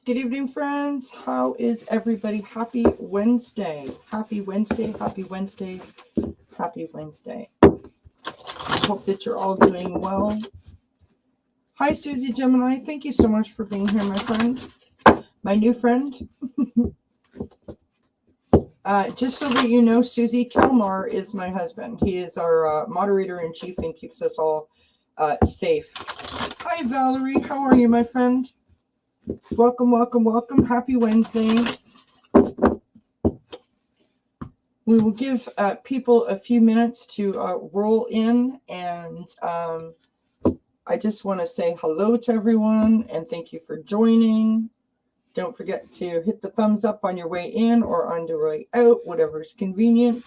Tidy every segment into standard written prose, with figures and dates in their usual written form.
Good evening, friends. How is everybody? Happy Wednesday. Happy Wednesday. Happy Wednesday. Happy Wednesday. Hope that you're all doing well. Hi, Susie Gemini. Thank you so much for being here, my friend. My new friend. Just so that you know, Susie, Kelmar is my husband. He is our moderator-in-chief and keeps us all safe. Hi, Valerie. How are you, my friend? Welcome, welcome, welcome. Happy Wednesday. We will give people a few minutes to roll in, and I just want to say hello to everyone and thank you for joining. Don't forget to hit the thumbs up on your way in or on your way out, whatever is convenient.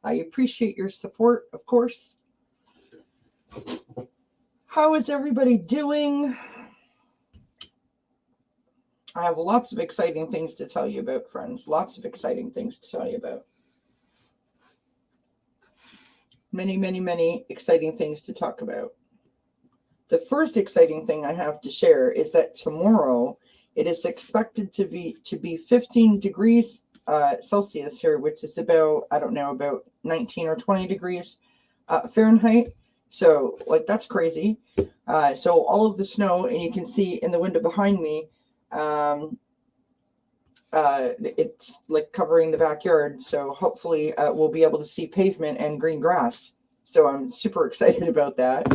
I appreciate your support, of course. How is everybody doing? I have lots of exciting things to tell you about, friends. Lots of exciting things to tell you about. Many, many, many exciting things to talk about. The first exciting thing I have to share is that tomorrow it is expected to be 15 degrees Celsius here, which is about, I don't know, about 19 or 20 degrees Fahrenheit. So, like, that's crazy. So all of the snow, and you can see in the window behind me, it's like covering the backyard. So hopefully we'll be able to see pavement and green grass. So I'm super excited about that.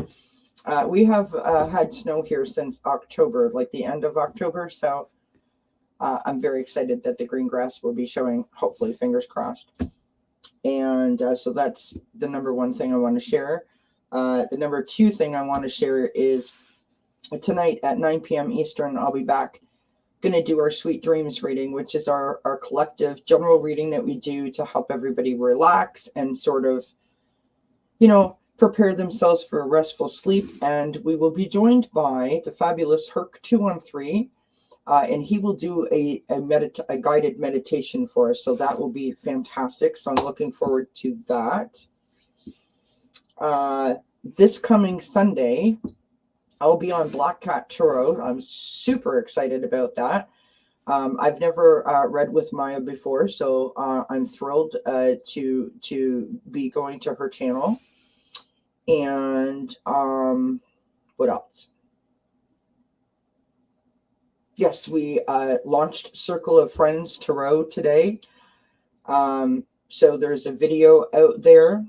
We have had snow here since October, like the end of October. So I'm very excited that the green grass will be showing, hopefully, fingers crossed. And so that's the number one thing I want to share. The number two thing I want to share is tonight at 9 p.m. Eastern, I'll be back. Going to do our Sweet Dreams reading, which is our collective general reading that we do to help everybody relax and sort of, prepare themselves for a restful sleep. And we will be joined by the fabulous Herc 213, and he will do a guided meditation for us. So that will be fantastic. So I'm looking forward to that. This coming Sunday, I'll be on Black Cat Tarot. I'm super excited about that. I've never read with Maya before, so I'm thrilled to be going to her channel. And what else? Yes, we launched Circle of Friends Tarot today. So there's a video out there.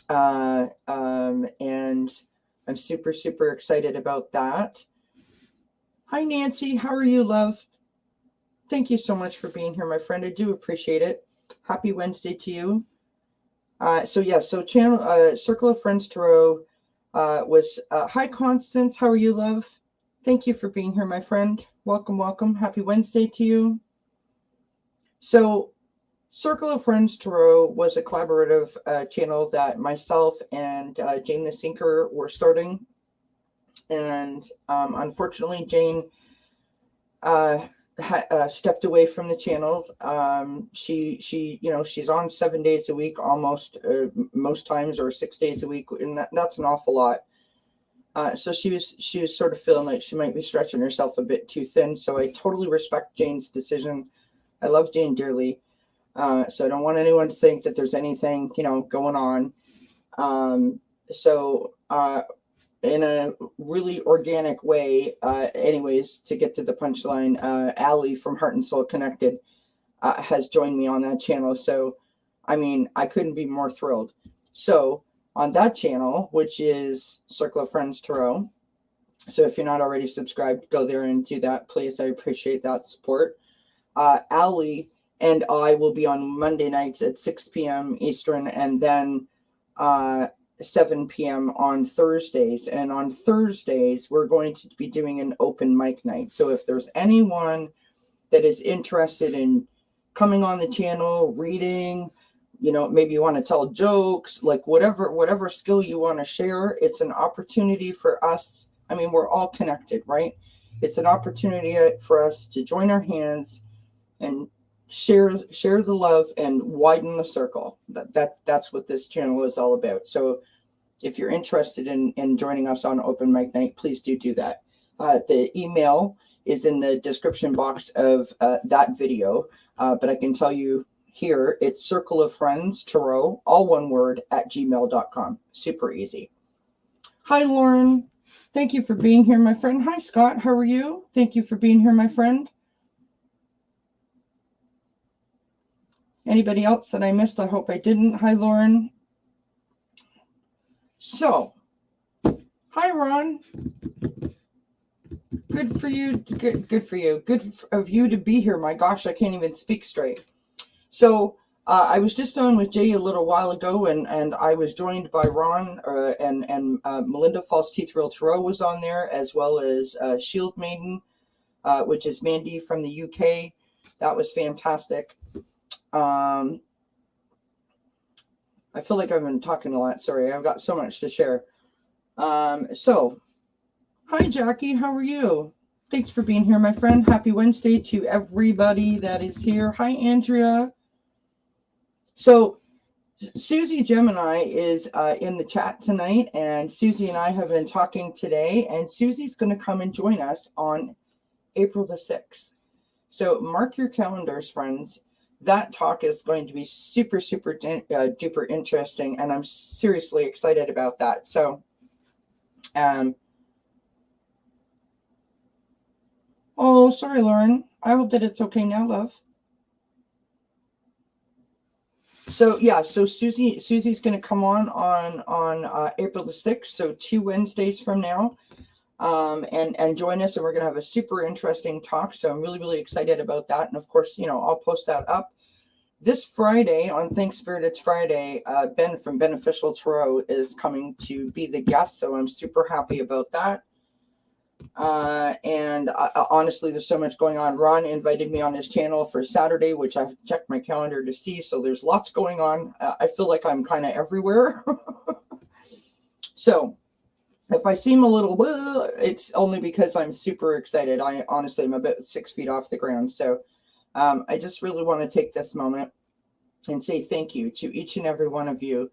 And I'm super, super excited about that. Hi, Nancy. How are you, love? Thank you so much for being here, my friend. I do appreciate it. Happy Wednesday to you. So channel Circle of Friends Tarot was hi, Constance. How are you, love? Thank you for being here, my friend. Welcome, welcome. Happy Wednesday to you. So Circle of Friends Tarot was a collaborative channel that myself and Jane the Sinker were starting. And unfortunately, Jane stepped away from the channel. She's on 7 days a week almost, most times, or 6 days a week. And that's an awful lot. So she was sort of feeling like she might be stretching herself a bit too thin. So I totally respect Jane's decision. I love Jane dearly. So I don't want anyone to think that there's anything, going on. In a really organic way, anyways, to get to the punchline, Allie from Heart and Soul Connected has joined me on that channel. So, I couldn't be more thrilled. So on that channel, which is Circle of Friends Tarot. So if you're not already subscribed, go there and do that, please. I appreciate that support. Allie and I will be on Monday nights at 6 p.m. Eastern, and then 7 p.m. on Thursdays. And on Thursdays, we're going to be doing an open mic night. So if there's anyone that is interested in coming on the channel, reading, maybe you want to tell jokes, like whatever skill you want to share, it's an opportunity for us. We're all connected, right? It's an opportunity for us to join our hands and share the love and widen the circle. That's what this channel is all about. So if you're interested in joining us on open mic night, please do that. The email is in the description box of that video. But I can tell you here, it's Circle of Friends Tarot, all one word, @gmail.com. Super easy. Hi, Lauren. Thank you for being here, my friend. Hi, Scott. How are you? Thank you for being here, my friend. Anybody else that I missed? I hope I didn't. Hi, Lauren. So, hi, Ron. Good for you. Good for you. Good of you to be here. My gosh, I can't even speak straight. So, I was just on with Jay a little while ago, and I was joined by Ron and Melinda. False Teeth Real Tarot was on there, as well as Shield Maiden, which is Mandy from the UK. That was fantastic. I feel like I've been talking a lot. Sorry, I've got so much to share. So, hi, Jackie. How are you? Thanks for being here, my friend. Happy Wednesday to everybody that is here. Hi, Andrea. So, Susie Gemini is in the chat tonight, and Susie and I have been talking today, and Susie's going to come and join us on April the 6th. So, mark your calendars, friends. That talk is going to be super, super duper interesting, and I'm seriously excited about that. So, oh, sorry, Lauren. I hope that it's okay now, love. So yeah, so Susie's going to come on April the 6th, so 2 Wednesdays from now, and join us, and we're going to have a super interesting talk. So I'm really, really excited about that. And of course, I'll post that up. This Friday, on Thanks Spirit, it's Friday, Ben from Beneficial Tarot is coming to be the guest, so I'm super happy about that. And honestly, there's so much going on. Ron invited me on his channel for Saturday, which I've checked my calendar to see, so there's lots going on. I feel like I'm kind of everywhere. So if I seem a little, it's only because I'm super excited. Honestly, I'm about 6 feet off the ground. So I just really want to take this moment and say thank you to each and every one of you.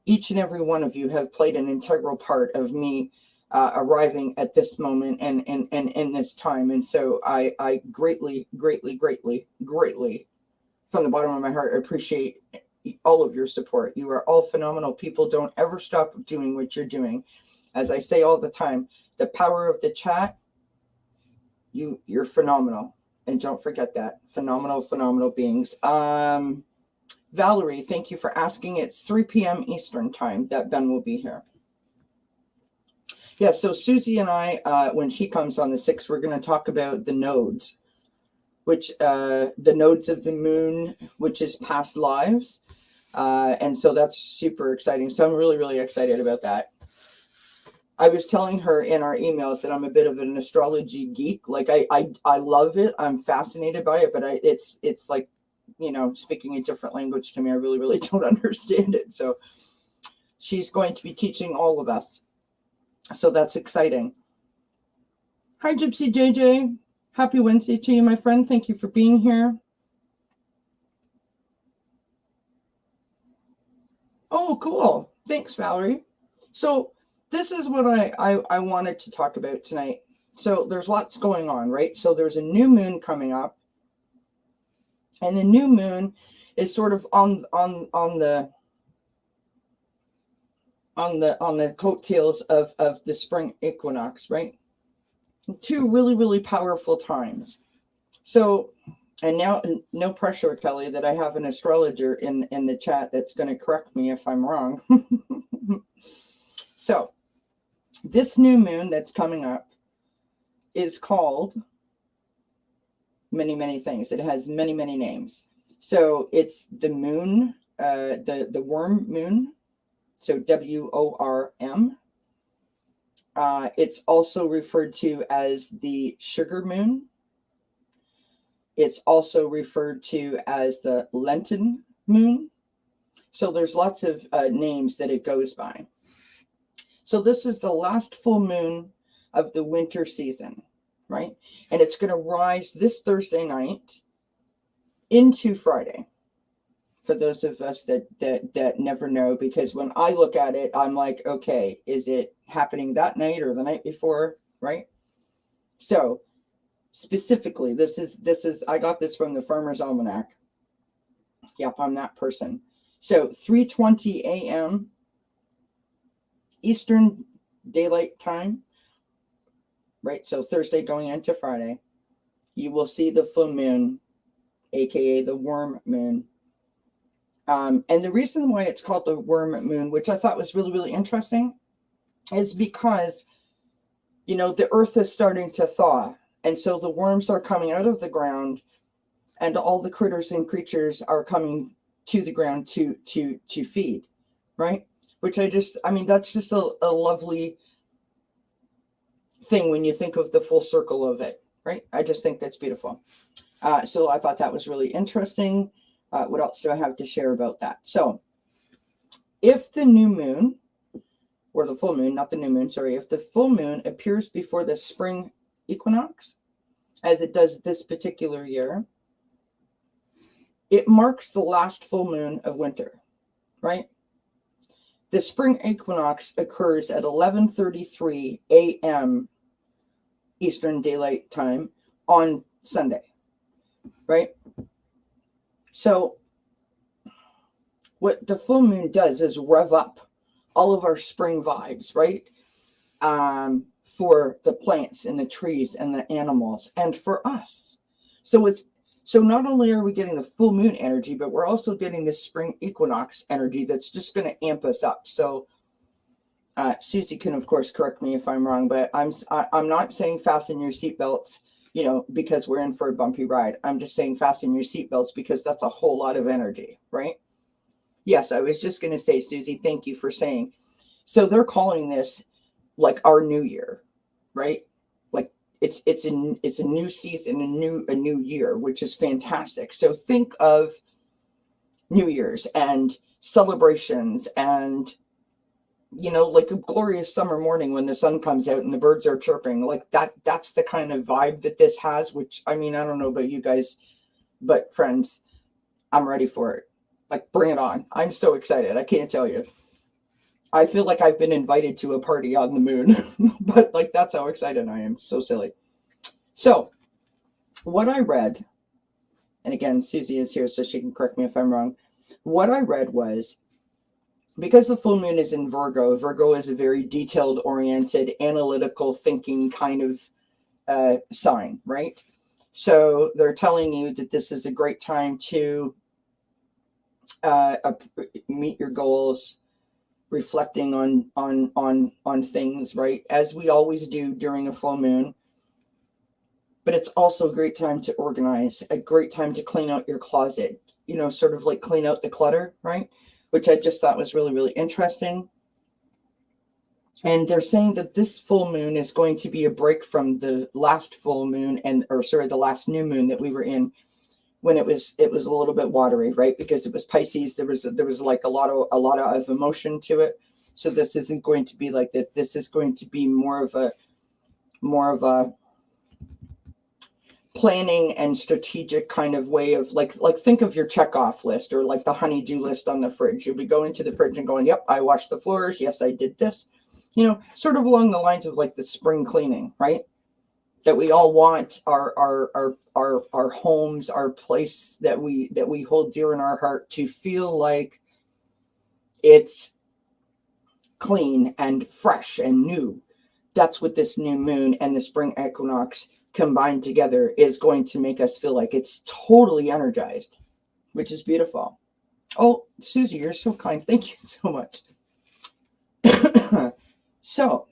Each and every one of you have played an integral part of me arriving at this moment and in this time. And so I greatly, greatly, greatly, greatly, from the bottom of my heart, appreciate all of your support. You are all phenomenal people. Don't ever stop doing what you're doing. As I say all the time, the power of the chat, you're phenomenal. And don't forget that. Phenomenal, phenomenal beings. Valerie, thank you for asking. It's 3 p.m. Eastern time that Ben will be here. Yeah, so Susie and I, when she comes on the 6th, we're going to talk about the nodes, which the nodes of the moon, which is past lives. And so that's super exciting. So I'm really, really excited about that. I was telling her in our emails that I'm a bit of an astrology geek. Like I love it. I'm fascinated by it, but it's like, speaking a different language to me. I really, really don't understand it. So she's going to be teaching all of us. So that's exciting. Hi, Gypsy JJ. Happy Wednesday to you, my friend. Thank you for being here. Oh, cool. Thanks, Valerie. So this is what I wanted to talk about tonight. So there's lots going on, right? So there's a new moon coming up. And the new moon is sort of on the coattails of the spring equinox, right? 2 really, really powerful times. So, and now, no pressure, Kelly, that I have an astrologer in the chat that's going to correct me if I'm wrong. So, this new moon that's coming up is called many, many things. It has many, many names. So, it's the moon, the worm moon. So WORM. It's also referred to as the sugar moon. It's also referred to as the Lenten moon. So there's lots of names that it goes by. So this is the last full moon of the winter season, right? And it's going to rise this Thursday night into Friday. For those of us that never know, because when I look at it, I'm like, okay, is it happening that night or the night before, right? So specifically, this is I got this from the Farmer's Almanac. Yep, I'm that person. So 3:20 a.m. Eastern Daylight Time, right? So Thursday going into Friday, you will see the full moon, aka the worm moon. And the reason why it's called the worm moon, which I thought was really, really interesting, is because, you know, the earth is starting to thaw. And so the worms are coming out of the ground, and all the critters and creatures are coming to the ground to feed, right? Which I mean, that's just a lovely thing when you think of the full circle of it, right? I just think that's beautiful. So I thought that was really interesting. What else do I have to share about that? So if the new moon, or the full moon, not the new moon, sorry, if the full moon appears before the spring equinox, as it does this particular year, it marks the last full moon of winter, right? The spring equinox occurs at 11:33 a.m. Eastern Daylight Time on Sunday, right? So what the full moon does is rev up all of our spring vibes, right? For the plants and the trees and the animals and for us. So not only are we getting the full moon energy, but we're also getting the spring equinox energy that's just going to amp us up. So Susie can, of course, correct me if I'm wrong, but I'm not saying fasten your seatbelts, you know, because we're in for a bumpy ride. I'm just saying fasten your seatbelts because that's a whole lot of energy, right? Yes, I was just going to say, Susie, thank you for saying. So they're calling this like our new year, right? Like it's a new season, a new year, which is fantastic. So think of New Year's and celebrations and, you know, like a glorious summer morning when the sun comes out and the birds are chirping, like that's the kind of vibe that this has, which, I mean, I don't know about you guys, but friends, I'm ready for it. Like, bring it on. I'm so excited. I can't tell you. I feel like I've been invited to a party on the moon, but like, that's how excited I am. So silly. So what I read, and again, Susie is here so she can correct me if I'm wrong. What I read was, because the full moon is in Virgo, Virgo is a very detailed oriented, analytical thinking kind of sign, right? So they're telling you that this is a great time to meet your goals, reflecting on things, right? As we always do during a full moon. But it's also a great time to organize, a great time to clean out your closet, you know, sort of like clean out the clutter, right? Which I just thought was really, really interesting. And they're saying that this full moon is going to be a break from the last full moon the last new moon that we were in, when it was a little bit watery, right? Because it was Pisces. There was like a lot of emotion to it. So this isn't going to be like this. This is going to be more of a planning and strategic kind of way of like think of your check-off list, or like the honey-do list on the fridge. You'll be going to the fridge and going, yep, I washed the floors. Yes, I did this. You know, sort of along the lines of like the spring cleaning, right? That we all want our homes, our place that we hold dear in our heart to feel like it's clean and fresh and new. That's what this new moon and the spring equinox combined together is going to make us feel like. It's totally energized, which is beautiful. Oh, Susie, you're so kind. Thank you so much. So,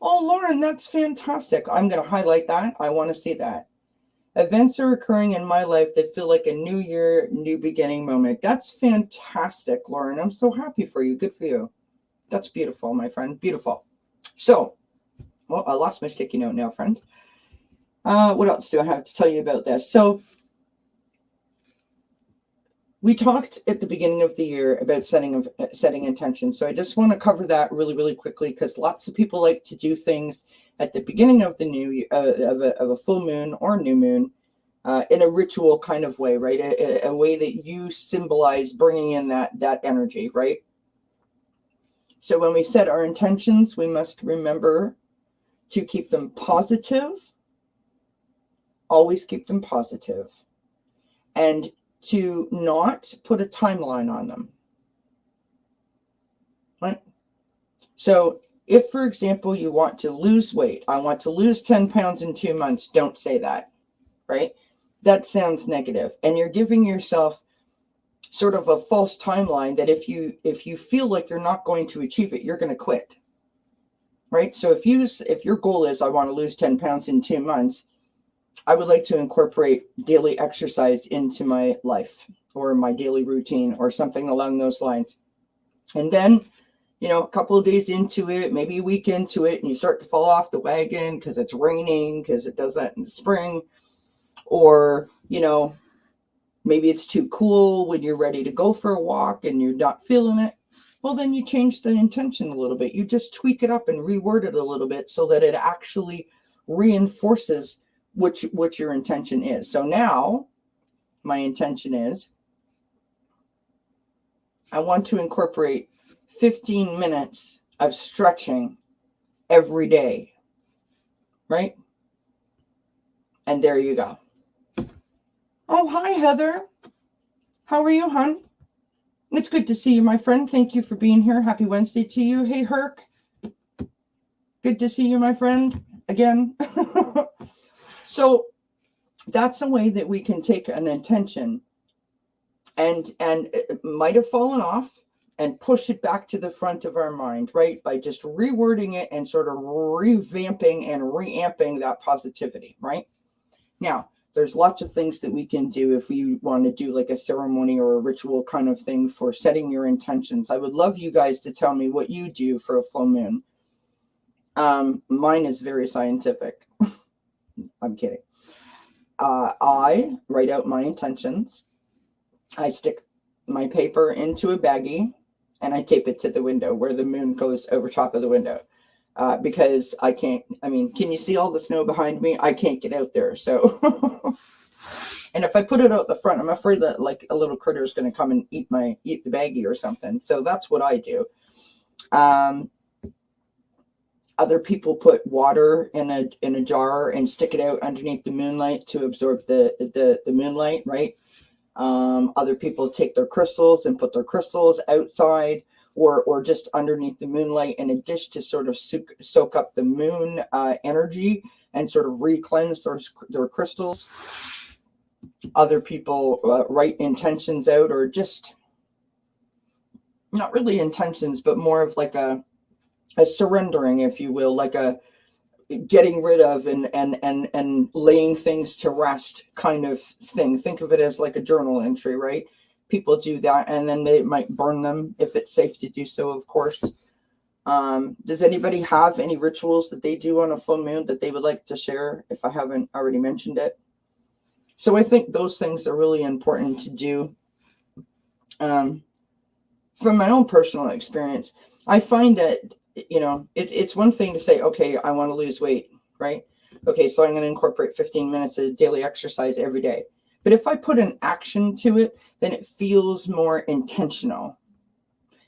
oh, Lauren, that's fantastic. I'm going to highlight that. I want to see that. Events are occurring in my life that feel like a new year, new beginning moment. That's fantastic, Lauren. I'm so happy for you. Good for you. That's beautiful, my friend. Beautiful. So, well, I lost my sticky note now, friends. What else do I have to tell you about this? So, we talked at the beginning of the year about setting intentions. So I just want to cover that really, really quickly, because lots of people like to do things at the beginning of the new year, of a full moon or new moon, in a ritual kind of way, right? A way that you symbolize bringing in that energy, right? So when we set our intentions, we must remember to keep them positive, always keep them positive, and to not put a timeline on them, right? So if, for example, you want to lose weight, I want to lose 10 pounds in 2 months, don't say that, right? That sounds negative. And you're giving yourself sort of a false timeline that if you feel like you're not going to achieve it, you're going to quit, right? So if your goal is, I want to lose 10 pounds in 2 months, I would like to incorporate daily exercise into my life or my daily routine or something along those lines. And then, a couple of days into it, maybe a week into it, and you start to fall off the wagon because it's raining, because it does that in the spring, or, maybe it's too cool when you're ready to go for a walk and you're not feeling it. Well, then you change the intention a little bit. You just tweak it up and reword it a little bit so that it actually reinforces what your intention is. So now my intention is I want to incorporate 15 minutes of stretching every day, right? And there you go. Oh, hi, Heather. How are you, hon? It's good to see you, my friend. Thank you for being here. Happy Wednesday to you. Hey, Herc. Good to see you, my friend, again. So that's a way that we can take an intention and it might have fallen off and push it back to the front of our mind, right? By just rewording it and sort of revamping and reamping that positivity, right? Now, there's lots of things that we can do if we want to do like a ceremony or a ritual kind of thing for setting your intentions. I would love you guys to tell me what you do for a full moon. Mine is very scientific. I'm kidding. I write out my intentions. I stick my paper into a baggie and I tape it to the window where the moon goes over top of the window. Because can you see all the snow behind me? I can't get out there. So, and if I put it out the front, I'm afraid that like a little critter is going to come and eat the baggie or something. So that's what I do. Other people put water in a jar and stick it out underneath the moonlight to absorb the moonlight, right? Other people take their crystals and put their crystals outside or just underneath the moonlight in a dish to sort of soak up the moon energy and sort of re-cleanse their crystals. Other people write intentions out, or just not really intentions, but more of like a surrendering, if you will, like a getting rid of and laying things to rest kind of thing. Think of it as like a journal entry, right? People do that, and then they might burn them if it's safe to do so, of course. Does anybody have any rituals that they do on a full moon that they would like to share, if I haven't already mentioned it? So I think those things are really important to do. From my own personal experience, I find that, it's one thing to say, okay, I want to lose weight, right? Okay, so I'm going to incorporate 15 minutes of daily exercise every day. But if I put an action to it, then it feels more intentional.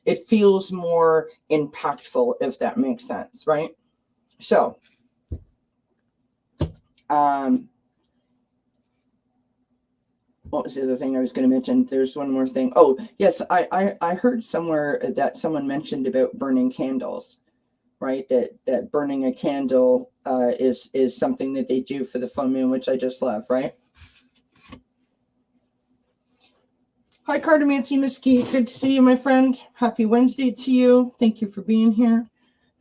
It feels more impactful, if that makes sense, right? So, what was the other thing I was going to mention? There's one more thing. Oh, yes, I heard somewhere that someone mentioned about burning candles, right? That burning a candle is something that they do for the full moon, which I just love, right? Hi, Cardamancy Mesquite. Good to see you, my friend. Happy Wednesday to you. Thank you for being here.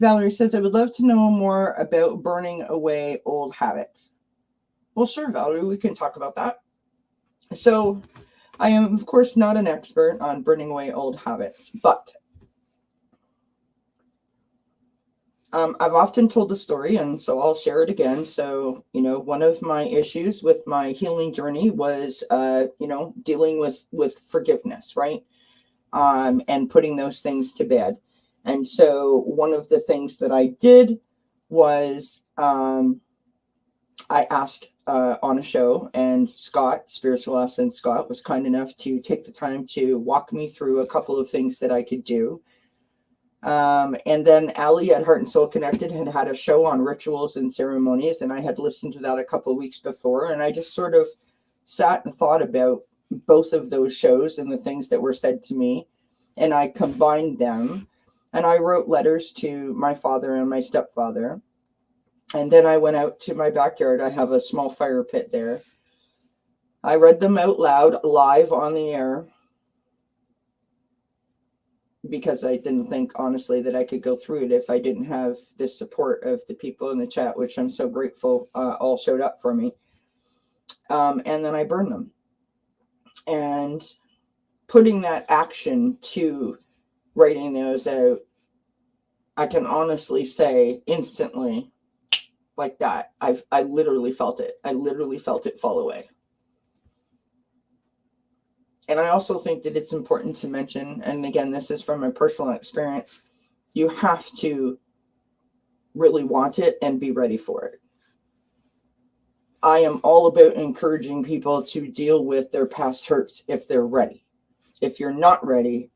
Valerie says, I would love to know more about burning away old habits. Well, sure, Valerie, we can talk about that. So I am, of course, not an expert on burning away old habits, but I've often told the story, and so I'll share it again. So, one of my issues with my healing journey was, dealing with forgiveness, right? And putting those things to bed. And so one of the things that I did was I asked on a show, and Scott, Spiritual Essence Scott, was kind enough to take the time to walk me through a couple of things that I could do. And then Allie at Heart and Soul Connected had a show on rituals and ceremonies, and I had listened to that a couple of weeks before, and I just sort of sat and thought about both of those shows and the things that were said to me, and I combined them, and I wrote letters to my father and my stepfather, and then I went out to my backyard. I have a small fire pit there. I read them out loud, live on the air, because I didn't think, honestly, that I could go through it if I didn't have the support of the people in the chat, which I'm so grateful all showed up for me. And then I burned them. And putting that action to writing those out, I can honestly say instantly, like that, I literally felt it. I literally felt it fall away. And I also think that it's important to mention, and again, this is from my personal experience, you have to really want it and be ready for it. I am all about encouraging people to deal with their past hurts if they're ready. If you're not ready,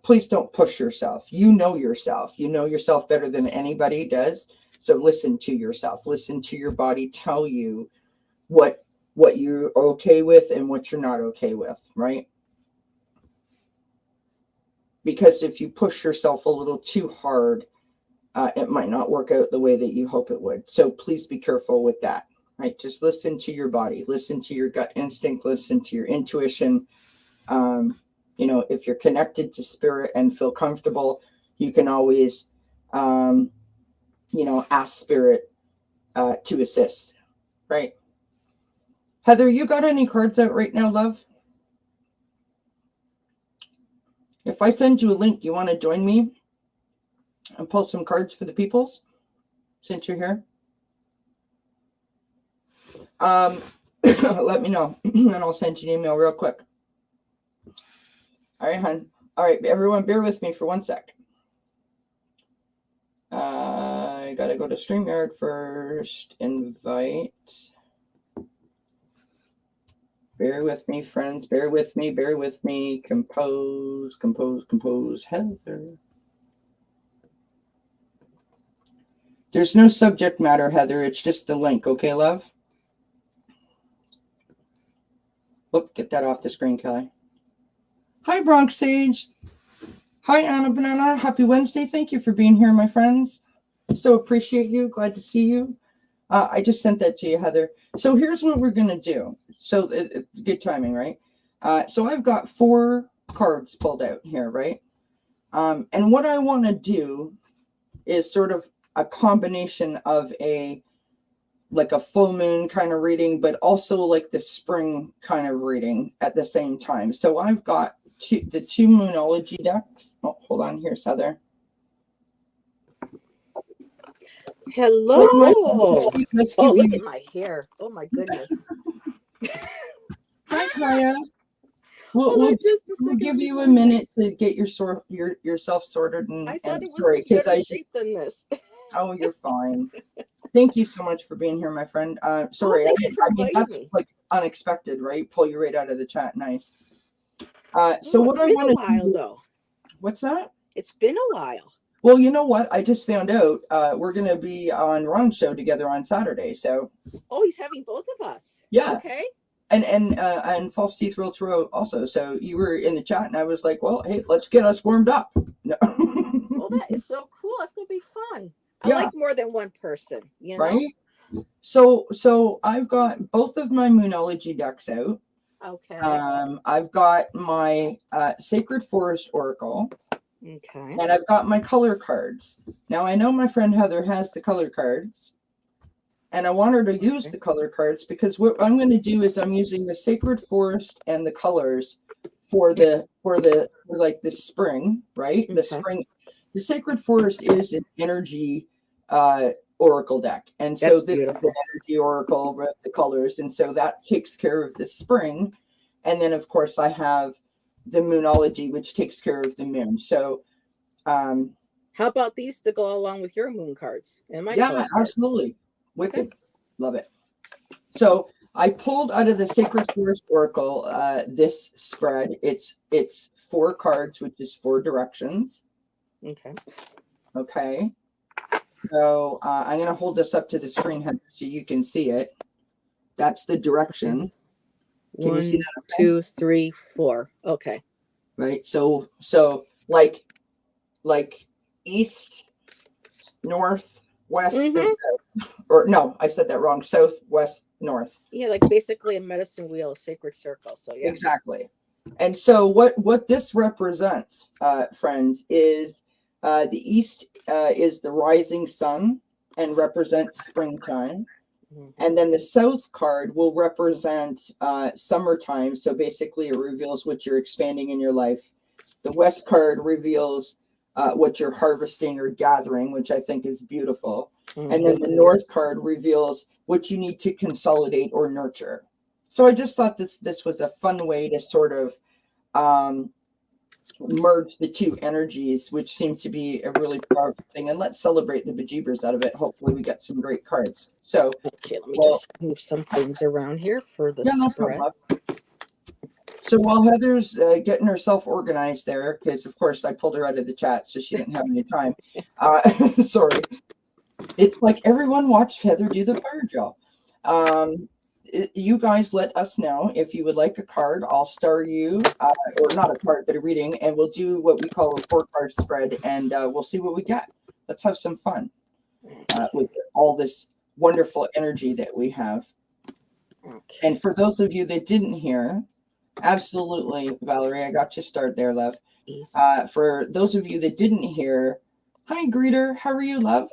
please don't push yourself. You know yourself. You know yourself better than anybody does. So listen to yourself. Listen to your body tell you what you're okay with and what you're not okay with, right? Because if you push yourself a little too hard, it might not work out the way that you hope it would. So please be careful with that, right? Just listen to your body, listen to your gut instinct, listen to your intuition. If you're connected to spirit and feel comfortable, you can always, ask spirit to assist, right? Heather, you got any cards out right now, love? If I send you a link, do you want to join me and pull some cards for the peoples since you're here? Let me know, and I'll send you an email real quick. All right, hon. All right, everyone, bear with me for 1 sec. I got to go to StreamYard first. Invite. Bear with me, friends. Bear with me. Bear with me. Compose. Heather. There's no subject matter, Heather. It's just the link. Okay, love? Whoop, get that off the screen, Kelly. Hi, Bronx Sage. Hi, Anna Banana. Happy Wednesday. Thank you for being here, my friends. So appreciate you. Glad to see you. I just sent that to you, Heather. So here's what we're going to do. So good timing, right? So I've got 4 cards pulled out here, right? And what I want to do is sort of a combination of a full moon kind of reading, but also like the spring kind of reading at the same time. So I've got the 2 Moonology decks. Oh, hold on. Here's Heather. Hello. Let's give look you... at my hair. Oh my goodness. Hi, Kaya. We'll give you a minute to get yourself sorted. I thought it was better shape than this. Oh, you're fine. Thank you so much for being here, my friend. Sorry, that's me. Like unexpected, right? Pull you right out of the chat. Nice. So what I want to do, though. What's that? It's been a while. Well, you know what? I just found out we're going to be on Ron's show together on Saturday. So. Oh, he's having both of us. Yeah. Okay. And False Teeth Real Thru also. So you were in the chat, and I was like, well, hey, let's get us warmed up. No. Well, that is so cool. That's going to be fun. I like more than one person, you know? Right? So I've got both of my Moonology decks out. Okay. I've got my Sacred Forest Oracle. Okay. And I've got my color cards. Now, I know my friend Heather has the color cards. And I want her to use the color cards because what I'm going to do is I'm using the Sacred Forest and the colors for the spring, right? Okay. The spring. The Sacred Forest is an energy oracle deck. And so this is an energy oracle with the colors. And so that takes care of the spring. And then, of course, I have the Moonology, which takes care of the moon. So how about these to go along with your moon cards and my color cards? Absolutely. Wicked. Okay. Love it. So I pulled out of the Sacred Forest Oracle this spread. It's 4 cards, which is 4 directions. Okay. Okay. So I'm going to hold this up to the screen, Heather, so you can see it. That's the direction. Can you see 1, that? 2, 3, 4. Okay. Right. So like east, north, west, and Mm-hmm. south. Or no, I said that wrong. South, west, north. Yeah, like basically a medicine wheel, a sacred circle. So yeah. Exactly. And so what this represents, friends, is the east is the rising sun and represents springtime. And then the south card will represent summertime. So basically, it reveals what you're expanding in your life. The west card reveals what you're harvesting or gathering, which I think is beautiful. And then the north card reveals what you need to consolidate or nurture. So I just thought this was a fun way to sort of merge the two energies, which seems to be a really powerful thing. And let's celebrate the bejeebers out of it. Hopefully we get some great cards. So okay, let me just move some things around here for the spread. No problem. So while Heather's getting herself organized there, because of course I pulled her out of the chat, so she didn't have any time. Sorry. It's like everyone watched Heather do the fire drill. You guys let us know if you would like a card. I'll star you, or not a card, but a reading, and we'll do what we call a 4-card spread, and we'll see what we get. Let's have some fun with all this wonderful energy that we have. Okay. And for those of you that didn't hear, absolutely, Valerie, I got you started there, love. For those of you that didn't hear, hi, greeter, how are you, love?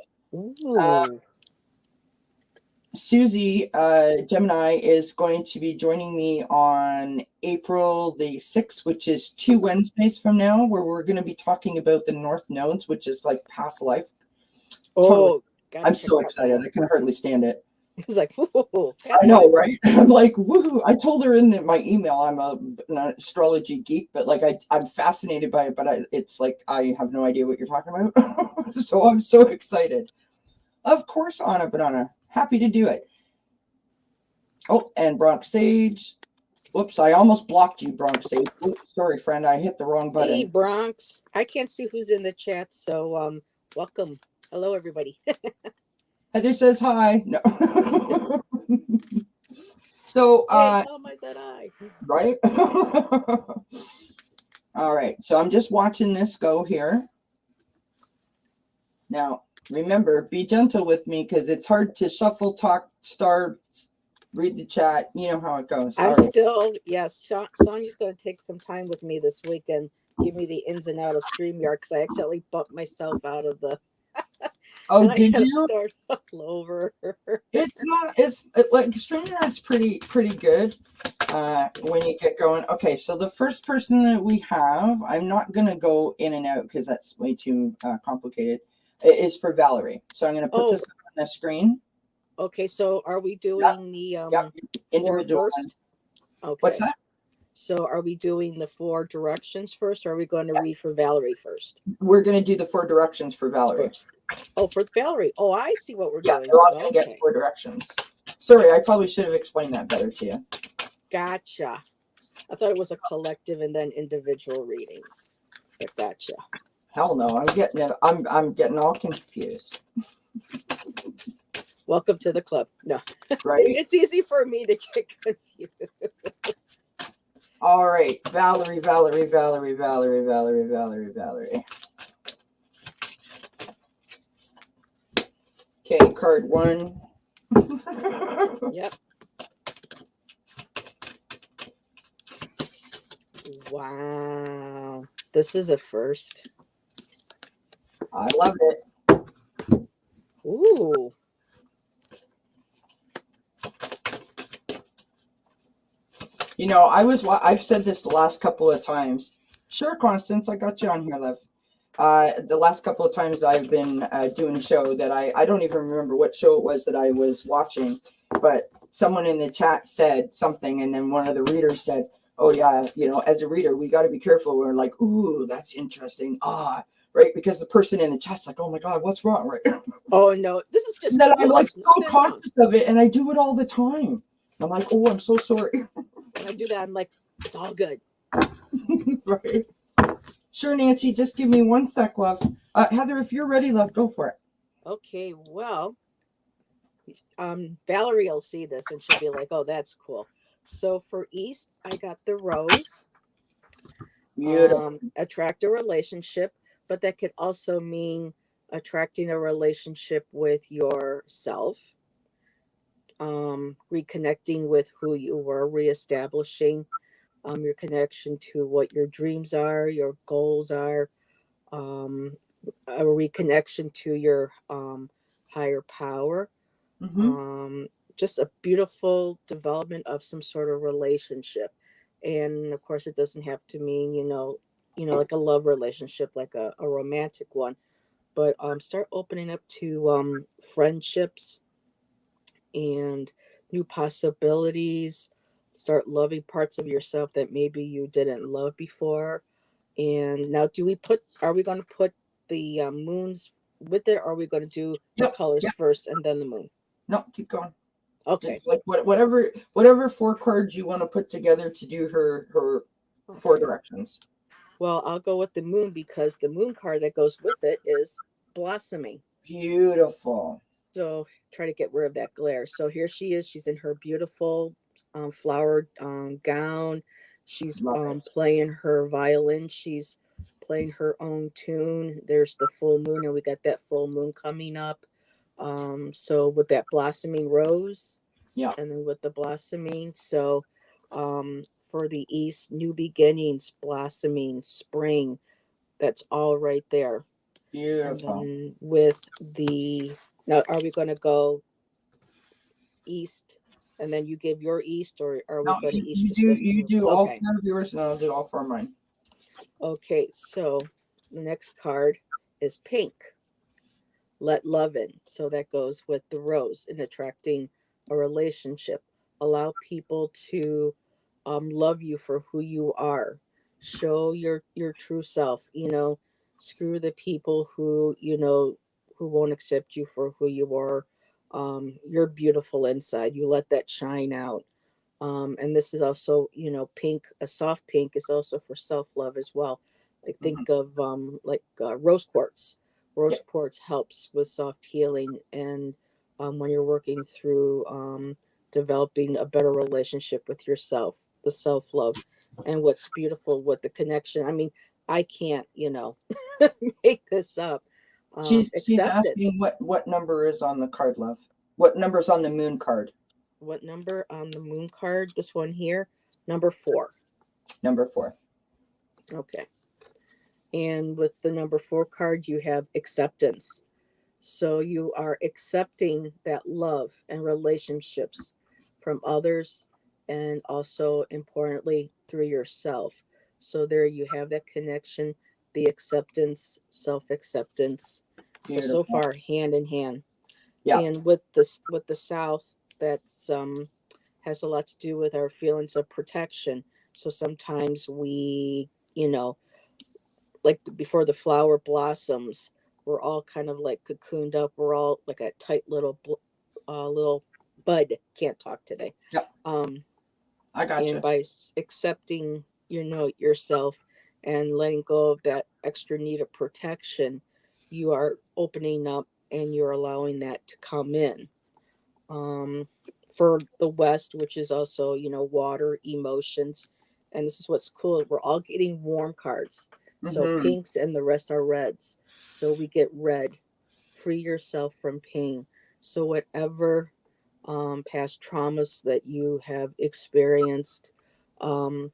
Susie Gemini is going to be joining me on April the 6th, which is 2 Wednesdays from now, where we're going to be talking about the North Nodes, which is like past life. Totally. I'm so excited. I can hardly stand it. He's like, whoa. I know, right? I'm like, woohoo. I told her in my email I'm an astrology geek, but like I'm fascinated by it, but it's like I have no idea what you're talking about. So I'm so excited. Of course, Anna Banana. Happy to do it. Oh, and Bronx Sage. Whoops, I almost blocked you, Bronx Sage. Oops, sorry, friend. I hit the wrong button. Hey, Bronx. I can't see who's in the chat, so welcome. Hello, everybody. Heather says hi. No. So, hey, tell them I said hi. Right? All right. So I'm just watching this go here. Now, remember, be gentle with me because it's hard to shuffle, talk, start, read the chat. You know how it goes. I'm still, yes, Sonia's going to take some time with me this week and give me the ins and outs of StreamYard because I accidentally bumped myself out of the. Oh, did you? Start all over. It's not. Like StreamYard's pretty good when you get going. Okay, so the first person that we have, I'm not gonna go in and out because that's way too complicated. It is for Valerie, so I'm gonna put this on the screen. Okay, so are we doing the individual first? Okay. What's that? So are we doing the 4 directions first, or are we going to read for Valerie first? We're going to do the 4 directions for Valerie. First. Oh, for Valerie. Oh, I see what we're doing. Yeah, they're all going to get 4 directions. Sorry, I probably should have explained that better to you. Gotcha. I thought it was a collective and then individual readings. But gotcha. Hell no, I'm getting all confused. Welcome to the club. No. Right? It's easy for me to get confused. All right, Valerie. Okay, card 1. Yep. Wow. This is a first. I love it. Ooh. You know, I've said this the last couple of times. Sure, Constance, I got you on here, love. The last couple of times I've been doing a show that I don't even remember what show it was that I was watching, but someone in the chat said something, and then one of the readers said, oh yeah, you know, as a reader, we got to be careful. We're like, ooh, that's interesting. Right? Because the person in the chat's like, oh my God, what's wrong? Right? Oh no, this is just. And I'm like so conscious of it, and I do it all the time. I'm like, oh, I'm so sorry. When I do that, I'm like, it's all good. Right. Sure, Nancy. Just give me 1 sec, love. Heather, if you're ready, love, go for it. Okay, well, Valerie will see this and she'll be like, "Oh, that's cool." So for East, I got the rose. Beautiful. Attract a relationship, but that could also mean attracting a relationship with yourself, reconnecting with who you were, reestablishing your connection to what your dreams are, your goals are, um, a reconnection to your higher power. Mm-hmm. um, just a beautiful development of some sort of relationship. And of course, it doesn't have to mean, like a love relationship, like a romantic one, but start opening up to friendships and new possibilities. Start loving parts of yourself that maybe you didn't love before. And now, are we going to put the moons with it, or are we going to do the Yep. colors Yep. first and then the moon? No, keep going. Okay. Just like whatever 4 cards you want to put together to do her 4 Okay. directions. Well, I'll go with the moon because the moon card that goes with it is blossoming. Beautiful. So try to get rid of that glare. So here she is. She's in her beautiful flowered gown. She's Love it. playing her violin. She's playing her own tune. There's the full moon, and we got that full moon coming up. So with that blossoming rose, Yeah. and then with the blossoming, so for the east, new beginnings, blossoming, spring. That's all right there. And Beautiful. then with the now, are we going to go east, and then you give your east, or are we Now going to you, east you just do with you moon? do all Okay. 4 of yours, and I'll do all 4 of mine. Okay. So the next card is pink. Let love in. So that goes with the rose in attracting a relationship. Allow people to love you for who you are. Show your true self. Screw the people who won't accept you for who you are. You're beautiful inside. You let that shine out. And this is also, pink. A soft pink is also for self love as well. I Mm-hmm. think of rose quartz. Yeah. Rose quartz helps with soft healing, and when you're working through developing a better relationship with yourself, the self love, and what's beautiful with the connection. I mean, I can't, make this up. She's Acceptance. asking what number is on the card, love. What number's on the moon card? What number on the moon card? This one here, number 4. Number 4. Okay. And with the number 4 card, you have acceptance. So you are accepting that love and relationships from others, and also importantly through yourself. So there you have that connection, the acceptance, self acceptance. So Beautiful. far hand in hand. Yeah. And with the South, that's has a lot to do with our feelings of protection. So sometimes we, like before the flower blossoms, we're all kind of like cocooned up. We're all like a tight little bud. Can't talk today. Yeah. Um, I got and you. by accepting, yourself and letting go of that extra need of protection, you are opening up and you're allowing that to come in. Um, for the West, which is also, water, emotions. And this is what's cool. We're all getting warm cards. So Mm-hmm. pinks and the rest are reds. So we get red. Free yourself from pain. So whatever past traumas that you have experienced, um,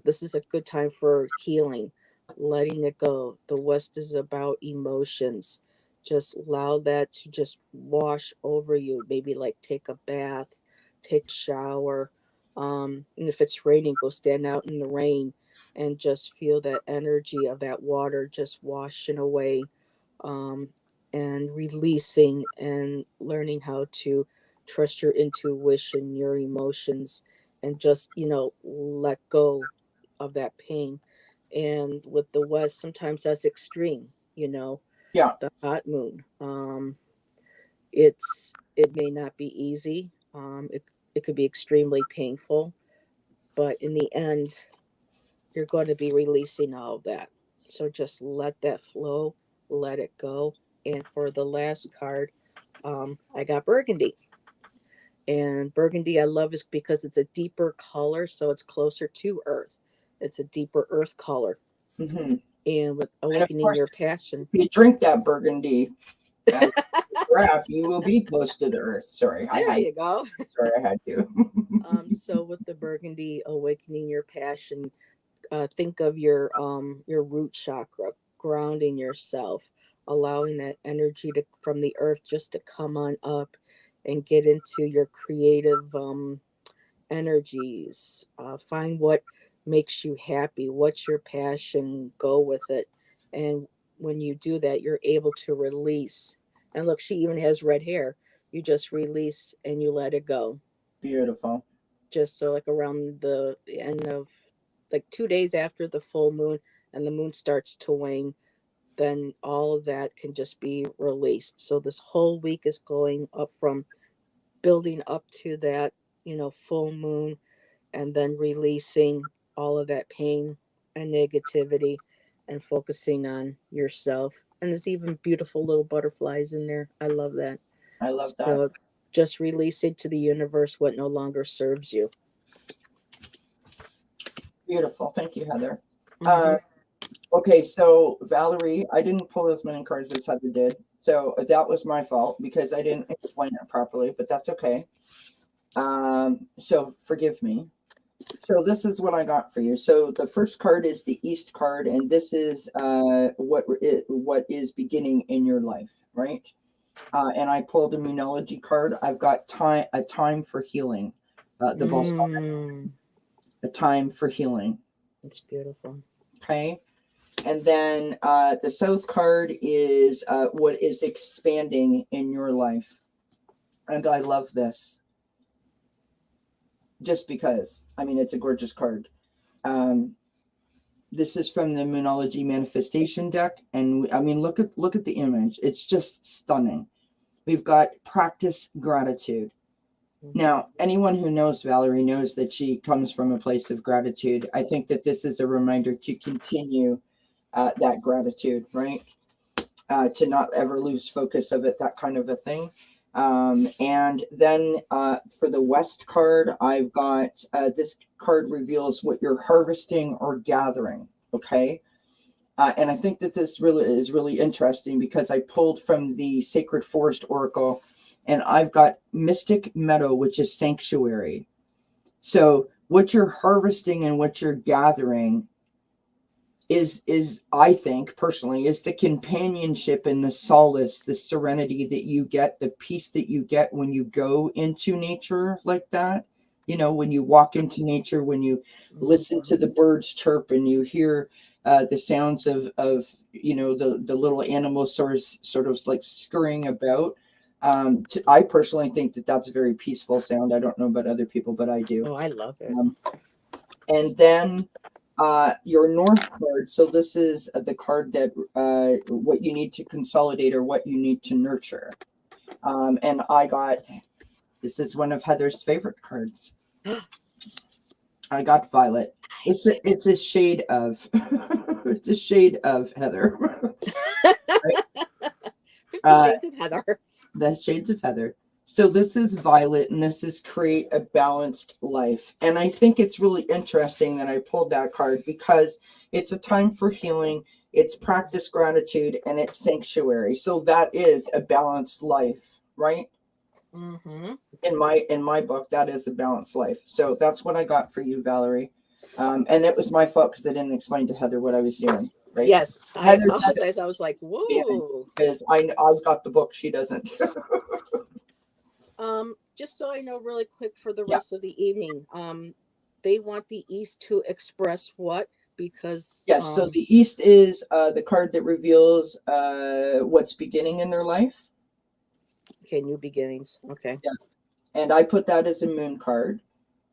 this is a good time for healing, letting it go. The West is about emotions. Just allow that to just wash over you. Maybe like take a bath, take a shower. And if it's raining, go stand out in the rain and just feel that energy of that water just washing away, um, and releasing and learning how to trust your intuition, your emotions, and just, let go of that pain. And with the West, sometimes that's extreme, Yeah. the hot moon. It may not be easy. It could be extremely painful, but in the end, you're going to be releasing all of that. So just let that flow, let it go. And for the last card, I got burgundy. And burgundy I love is because it's a deeper color, so it's closer to earth. It's a deeper earth color. Hmm. And with And of awakening course, your passion. if you drink that burgundy as a graph, you will be close to the earth. Sorry, There you go. I had to. So with the burgundy, awakening your passion, think of your root chakra, grounding yourself, allowing that energy to from the earth just to come on up and get into your creative energies. Find what makes you happy, what's your passion, go with it. And when you do that, you're able to release. And look, she even has red hair. You just release and you let it go. Beautiful. Just so, like, around the end of, like, 2 days after the full moon and the moon starts to wane, then all of that can just be released. So this whole week is going up from building up to that, full moon, and then releasing all of that pain and negativity and focusing on yourself. And there's even beautiful little butterflies in there. I love that. I love that. So just releasing to the universe what no longer serves you. Beautiful. Thank you, Heather. Mm-hmm. Okay, so Valerie, I didn't pull as many cards as Heather did. So that was my fault because I didn't explain it properly, but that's okay. So forgive me. So this is what I got for you. So the first card is the East card, and this is what is beginning in your life, right? And I pulled a Moonology card. I've got a time for healing. The balsamic, a time for healing. It's beautiful. Okay. And then the South card is what is expanding in your life. And I love this. Just because. I mean, it's a gorgeous card. This is from the Moonology Manifestation deck. And I mean, look at the image. It's just stunning. We've got practice gratitude. Now, anyone who knows Valerie knows that she comes from a place of gratitude. I think that this is a reminder to continue that gratitude, right? To not ever lose focus of it, that kind of a thing. And then for the West card, I've got this card reveals what you're harvesting or gathering, okay? And I think that this really is really interesting because I pulled from the Sacred Forest Oracle, and I've got Mystic Meadow, which is sanctuary. So what you're harvesting and what you're gathering is I think personally is the companionship and the solace, the serenity that you get, the peace that you get when you go into nature like that. When you walk into nature, when you listen to the birds chirp and you hear the sounds of the little animals sort of like scurrying about. I personally think that that's a very peaceful sound. I don't know about other people, but I do. Oh, I love it. And then your North card. So this is the card that what you need to consolidate or what you need to nurture. And this is one of Heather's favorite cards. I got Violet. It's a shade of it's a shade of Heather. Right? 50 Shades of Heather. The shades of Heather. So this is Violet, and this is create a balanced life. And I think it's really interesting that I pulled that card because it's a time for healing, it's practice gratitude, and it's sanctuary. So that is a balanced life, right? Mm-hmm. In my book, that is a balanced life. So that's what I got for you, Valerie. And it was my fault because I didn't explain to Heather what I was doing. Right? Yes, I apologize. I was like, whoa. Because I've got the book, she doesn't. Just so I know really quick for the rest of the evening, they want the East to express what? Because so the East is the card that reveals what's beginning in their life. Okay, new beginnings. Okay. Yeah. And I put that as a moon card.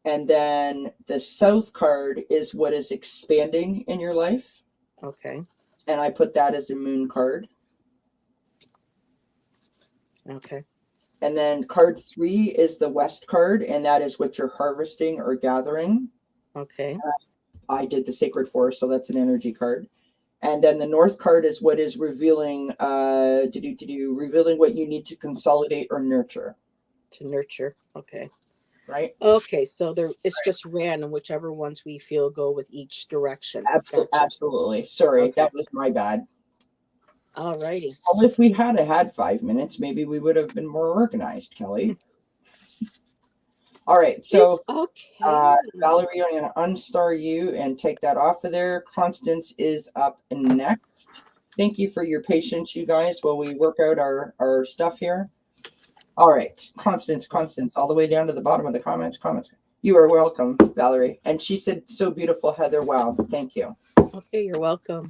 And then the South card is what is expanding in your life. Okay. And I put that as a moon card. Okay. And then card 3 is the West card, and that is what you're harvesting or gathering. Okay. I did the Sacred Forest, so that's an energy card. And then the North card is what is revealing, revealing what you need to consolidate or nurture, To nurture. Okay. right? Okay, so there it's just random, whichever ones we feel go with each direction. Absolutely, Gotcha. absolutely. Sorry, Okay. that was my bad. All righty. Well, if we had 5 minutes, maybe we would have been more organized, Kelly. All right, It's so okay. Valerie, I'm going to unstar you and take that off of there. Constance is up next. Thank you for your patience, you guys, while we work out our stuff here. All right, Constance, all the way down to the bottom of the comments. You are welcome, Valerie. And she said, so beautiful, Heather. Wow, thank you. Okay, you're welcome.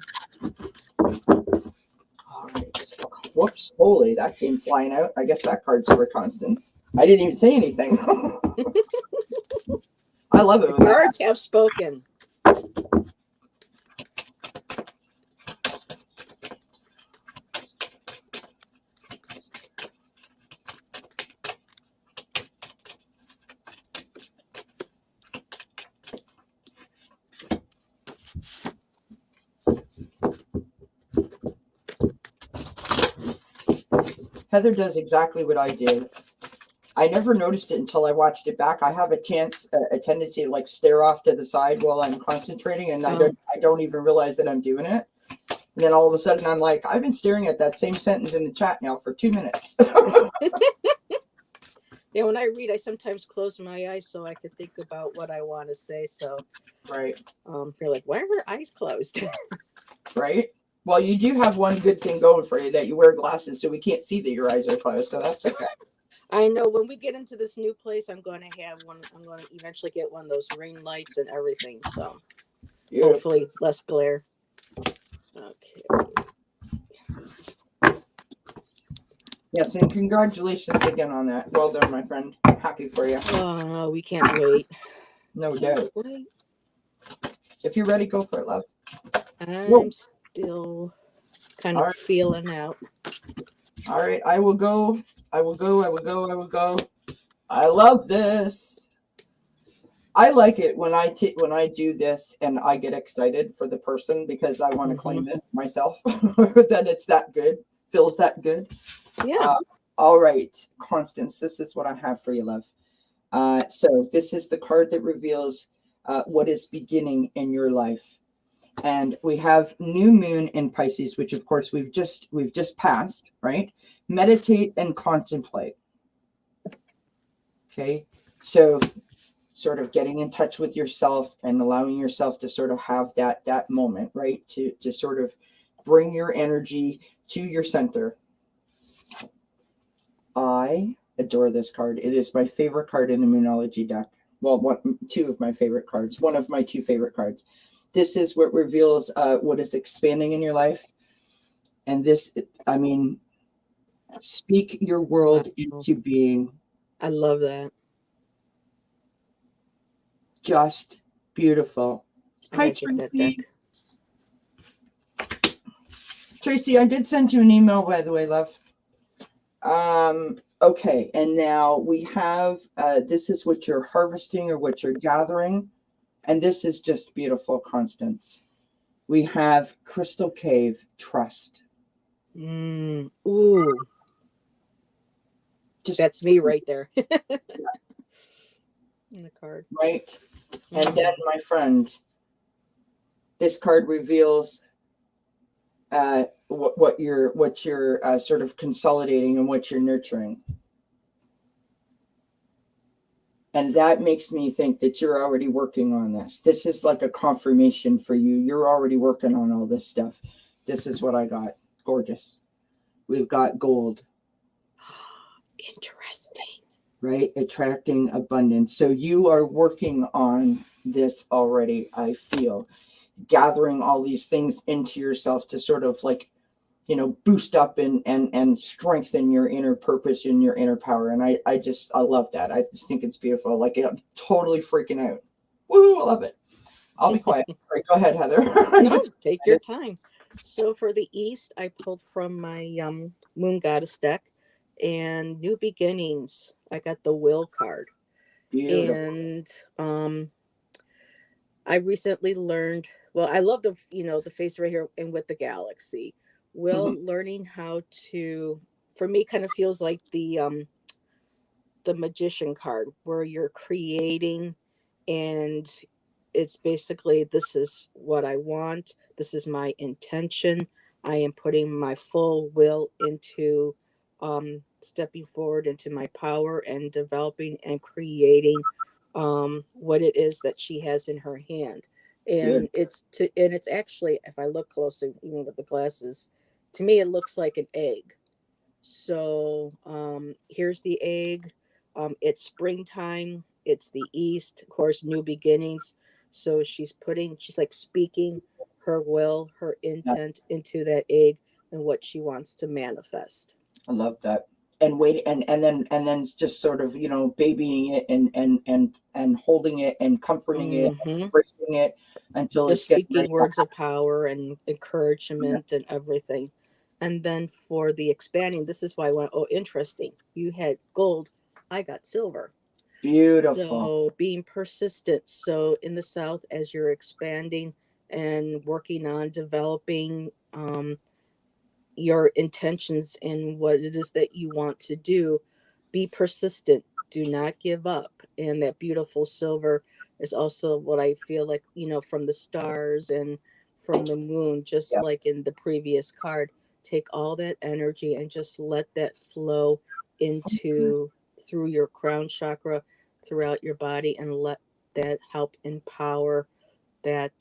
All right. Whoops, holy, that came flying out. I guess that card's for Constance. I didn't even say anything. I love it when that Cards have spoken. Heather does exactly what I do. I never noticed it until I watched it back. I have a tendency to like stare off to the side while I'm concentrating, and I don't even realize that I'm doing it. And then all of a sudden, I'm like, I've been staring at that same sentence in the chat now for 2 minutes. Yeah, when I read, I sometimes close my eyes so I could think about what I want to say. So, right. You're like, why are her eyes closed? Right. Well, you do have one good thing going for you, that you wear glasses, so we can't see that your eyes are closed. So that's okay. I know when we get into this new place, I'm going to have one. I'm going to eventually get one of those ring lights and everything. So, Beautiful. hopefully, less glare. Okay. Yes, and congratulations again on that. Well done, my friend. Happy for you. Oh, we can't wait. No doubt. Wait. If you're ready, go for it, love. I'm still kind of feeling out. All right, I will go. I love this. I like it when I do this and I get excited for the person because I want to claim it myself. That it's that good, feels that good. Yeah. All right, Constance, this is what I have for you, love. So this is the card that reveals what is beginning in your life. And we have new moon in Pisces, which of course we've just passed, right? Meditate and contemplate. Okay. So sort of getting in touch with yourself and allowing yourself to sort of have that moment, right? To sort of bring your energy to your center. I adore this card. It is my favorite card in the Moonology deck. Well, two of my favorite cards. One of my two favorite cards. This is what reveals what is expanding in your life. And this, I mean, speak your world into being. I love that. Just beautiful. Hi, Tracy. Tracy, I did send you an email, by the way, love. Okay, and now we have, this is what you're harvesting or what you're gathering. And this is just beautiful, Constance. We have Crystal Cave Trust. Ooh. That's me right there. In the card. Right? And then, my friend, this card reveals what you're sort of consolidating and what you're nurturing. And that makes me think that you're already working on this. This is like a confirmation for you. You're already working on all this stuff. This is what I got. Gorgeous. We've got gold. Interesting. Right? Attracting abundance. So you are working on this already, I feel. Gathering all these things into yourself to sort of like, boost up and strengthen your inner purpose and your inner power. And I love that. I just think it's beautiful. Like, I'm totally freaking out. Woo, I love it. I'll be quiet. All right, go ahead, Heather. No, take your time. So for the East, I pulled from my Moon Goddess deck, and New Beginnings. I got the Will card. Beautiful. And I recently learned Well, I love the, the face right here and with the galaxy. Mhm. Will learning how to, for me, kind of feels like the magician card where you're creating, and it's basically, this is what I want, this is my intention, I am putting my full will into stepping forward into my power and developing and creating what it is that she has in her hand. And Beautiful. it's actually, if I look closely, even with the glasses, to me it looks like an egg. So here's the egg. It's springtime. It's the east, of course, new beginnings. So she's like speaking her will, her Yeah, intent into that egg and what she wants to manifest. I love that. And wait, and then just sort of, babying it and holding it and comforting it, Hmm. embracing it until it's Just getting ready speaking to words of power and happen. encouragement and everything. And then for the expanding, this is why I went, oh, interesting. You had gold, I got silver. Beautiful. So being persistent. So in the South, as you're expanding and working on developing your intentions and what it is that you want to do, be persistent. Do not give up. And that beautiful silver is also what I feel like, from the stars and from the moon, just Yeah. like in the previous card. Take all that energy and just let that flow into through your crown chakra, throughout your body, and let that help empower that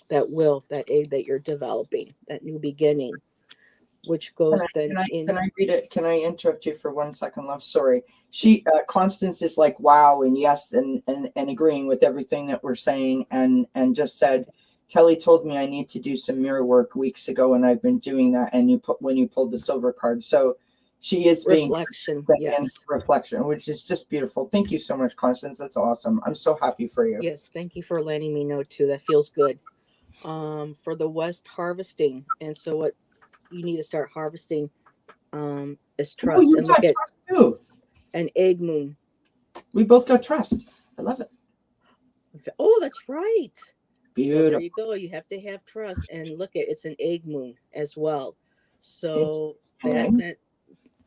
will, that egg that you're developing, that new beginning, which Can I goes then can I in. can I read it? Can I interrupt you for 1 second, love? Sorry. Constance is like wow and yes and agreeing with everything that we're saying and just said Kelly told me I need to do some mirror work weeks ago and I've been doing that and you put when you pulled the silver card. So she is being Reflection, persistent and yes. reflection, which is just beautiful. Thank you so much, Constance. That's awesome. I'm so happy for you. Yes, thank you for letting me know too. That feels good. For the West, harvesting. And so what you need to start harvesting is Oh, trust. you And look got at trust too. an egg moon. We both got trust. I love it. Oh, that's right. Well, there you Beautiful. go. You have to have trust. And look at, it's an egg moon as well. So Interesting, that eh? that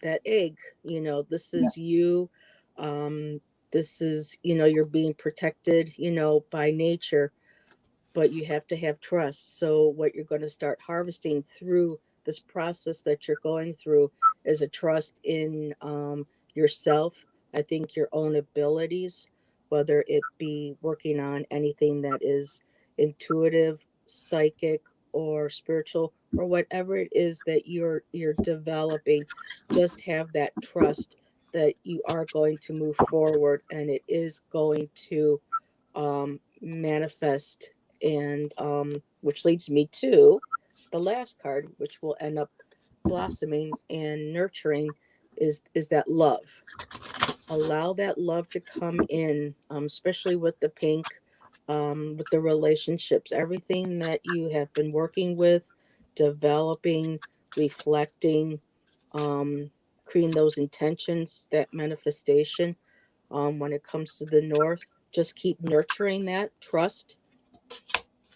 that egg, this Yeah. is you. This is, you're being protected, by nature, but you have to have trust. So what you're going to start harvesting through this process that you're going through is a trust in yourself. I think your own abilities, whether it be working on anything that is intuitive, psychic, or spiritual, or whatever it is that you're developing, just have that trust that you are going to move forward and it is going to manifest, and which leads me to the last card, which will end up blossoming and nurturing, is that love. Allow that love to come in, especially with the pink, with the relationships, everything that you have been working with, developing, reflecting, um, creating those intentions, that manifestation. When it comes to the north, just keep nurturing that trust.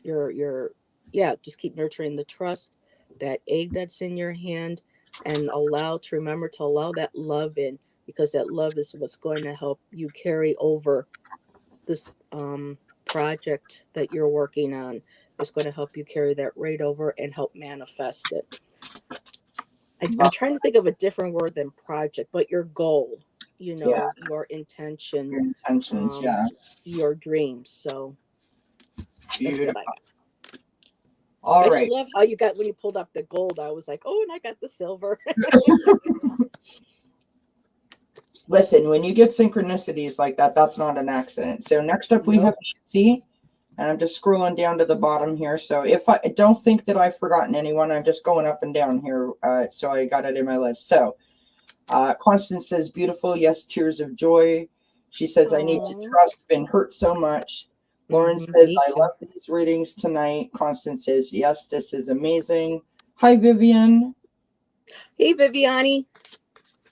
Your Yeah, just keep nurturing the trust, that egg that's in your hand, and remember to allow that love in, because that love is what's going to help you carry over this project that you're working on. Is going to help you carry that right over and help manifest it. I'm Love trying to think of a different word than project, but your goal, yeah, your intention, your intentions. um, Yeah. your dreams. So that's what I Beautiful. got. All I just right. love how you got, when you pulled up the gold, I was like, oh, and I got the silver. Listen, when you get synchronicities like that, that's not an accident. So next up we have Nope. Nancy, and I'm just scrolling down to the bottom here. So if I don't think that I've forgotten anyone, I'm just going up and down here. So I got it in my list. So Constance says, beautiful. Yes, tears of joy. She says, I need to Oh, trust, been hurt so much. Lauren says, me I too. love these readings tonight. Constance says, yes, this is amazing. Hi, Vivian. Hey, Viviani.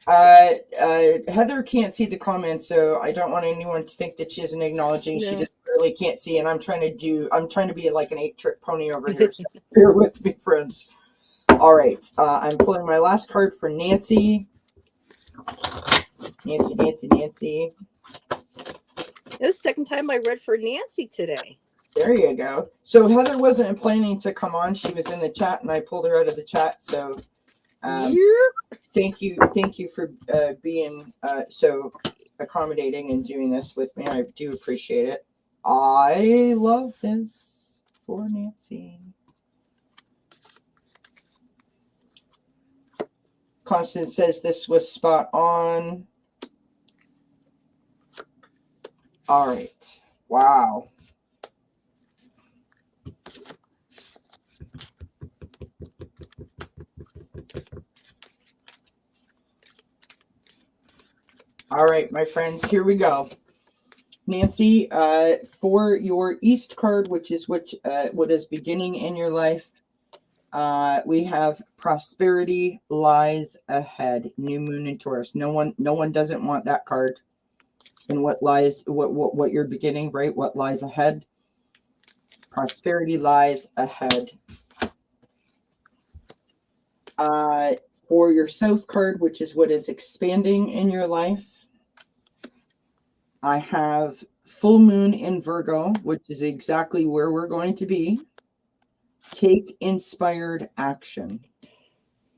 Heather can't see the comments, so I don't want anyone to think that she isn't acknowledging. She No. just really can't see, and I'm trying to be like an 8-trick pony over here. So bear with me, friends. All right, I'm pulling my last card for Nancy. Nancy. It's the second time I read for Nancy today. There you go. So Heather wasn't planning to come on. She was in the chat, and I pulled her out of the chat. So thank you for being so accommodating and doing this with me. I do appreciate it. I love this for Nancy. Constance says this was spot on. All right. Wow. All right, my friends, here we go. Nancy, for your East card, which is what is beginning in your life, we have prosperity lies ahead. New moon in Taurus. No one doesn't want that card. And what you're beginning, right? What lies ahead? Prosperity lies ahead. For your South card, which is what is expanding in your life, I have full moon in Virgo, which is exactly where we're going to be. Take inspired action.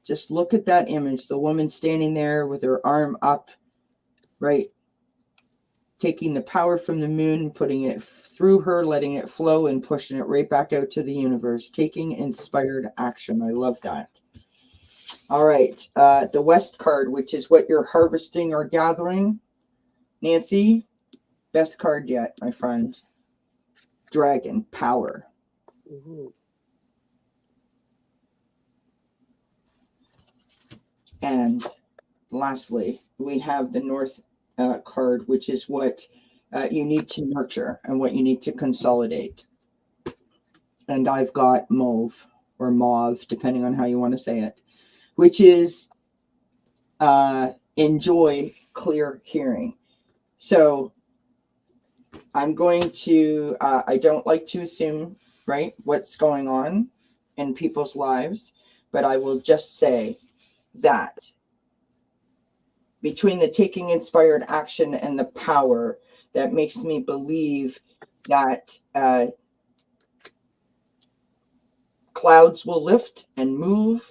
Just look at that image. The woman standing there with her arm up, right? Taking the power from the moon, putting it through her, letting it flow, and pushing it right back out to the universe. Taking inspired action. I love that. All right. The West card, which is what you're harvesting or gathering. Nancy, best card yet, my friend. Dragon, power. Ooh. And lastly, we have the North card, which is what you need to nurture and what you need to consolidate. And I've got mauve or mauve, depending on how you want to say it, which is enjoy clear hearing. So I'm going to, I don't like to assume, right, what's going on in people's lives, but I will just say that between the taking inspired action and the power, that makes me believe that clouds will lift and move,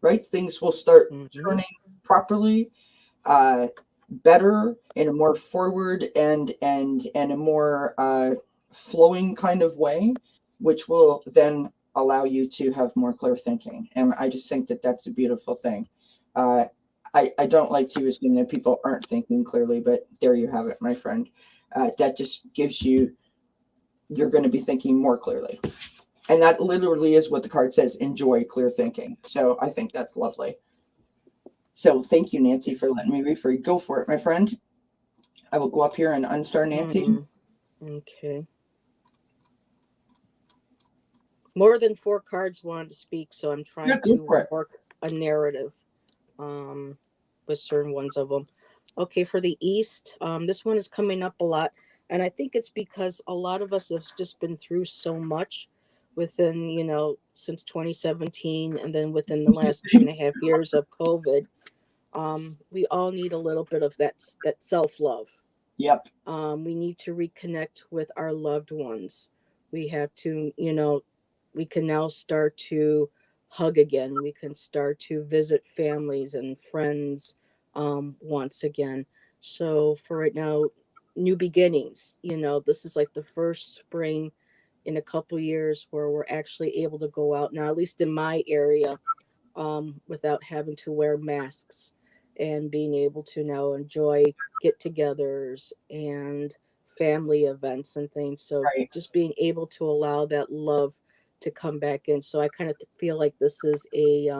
right? Things will start turning properly, better, in a more forward and a more flowing kind of way, which will then allow you to have more clear thinking. And I just think that that's a beautiful thing. I don't like to assume that people aren't thinking clearly, but there you have it, my friend. That just gives you're going to be thinking more clearly. And that literally is what the card says, enjoy clear thinking. So I think that's lovely. So thank you, Nancy, for letting me read for you. Go for it, my friend. I will go up here and unstar Nancy. Okay. More than 4 cards wanted to speak, so I'm trying to work a narrative with certain ones of them. Okay, for the East, this one is coming up a lot. And I think it's because a lot of us have just been through so much within, since 2017, and then within the last 2.5 years of COVID. We all need a little bit of that self-love. Yep. We need to reconnect with our loved ones. We have to, we can now start to hug again. We can start to visit families and friends once again. So for right now, new beginnings. This is like the first spring in a couple years where we're actually able to go out now, at least in my area, without having to wear masks, and being able to now enjoy get-togethers and family events and things. So just being able to allow that love to come back in. So I kind of feel like this is a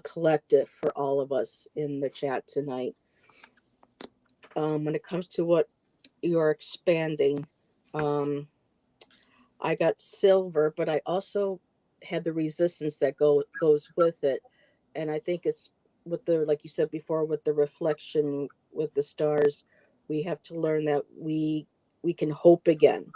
collective for all of us in the chat tonight. When it comes to what you're expanding, I got silver, but I also had the resistance that goes with it. And I think it's with the, like you said before, with the reflection with the stars, we have to learn that we we can hope again,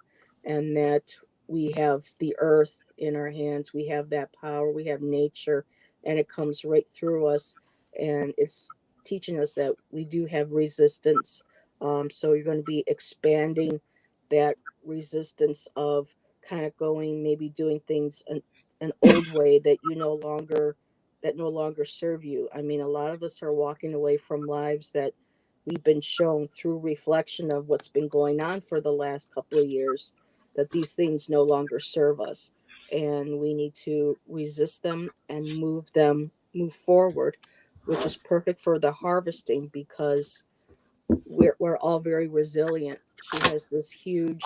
and that we have the earth in our hands, we have that power, we have nature, and it comes right through us, and it's teaching us that we do have resistance. So you're going to be expanding that resistance of kind of going, maybe doing things an old way that you no longer, that no longer serve you. I mean, a lot of us are walking away from lives that we've been shown through reflection of what's been going on for the last couple of years, that these things no longer serve us, and we need to resist them and move forward, which is perfect for the harvesting, because we're all very resilient. She has this huge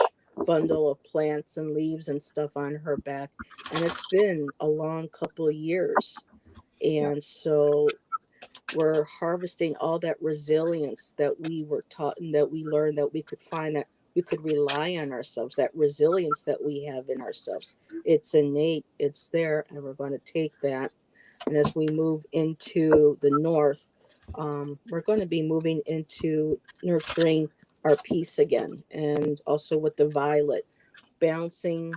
bundle of plants and leaves and stuff on her back, and it's been a long couple of years. Yeah. And so we're harvesting all that resilience that we were taught and that we learned, that we could find, that we could rely on ourselves, that resilience that we have in ourselves. It's innate, it's there, and we're going to take that. And as we move into the north, we're going to be moving into nurturing our peace again. And also with the violet, balancing,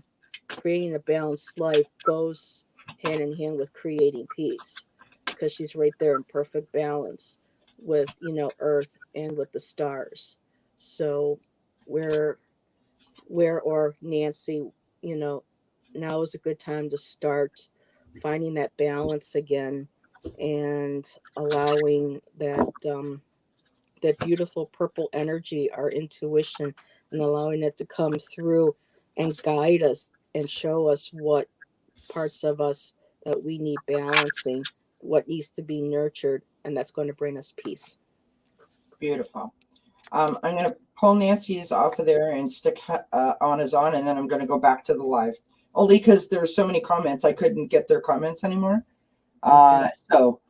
creating a balanced life goes hand in hand with creating peace, because she's right there in perfect balance with, earth and with the stars. So where or Nancy, you know now is a good time to start finding that balance again, and allowing that beautiful purple energy, our intuition, and allowing it to come through and guide us and show us what parts of us that we need balancing, what needs to be nurtured, and that's going to bring us peace. Beautiful. I'm going to pull Nancy's off of there and stick Anna's on, and then I'm going to go back to the live. Only because there's so many comments, I couldn't get their comments anymore. Okay. So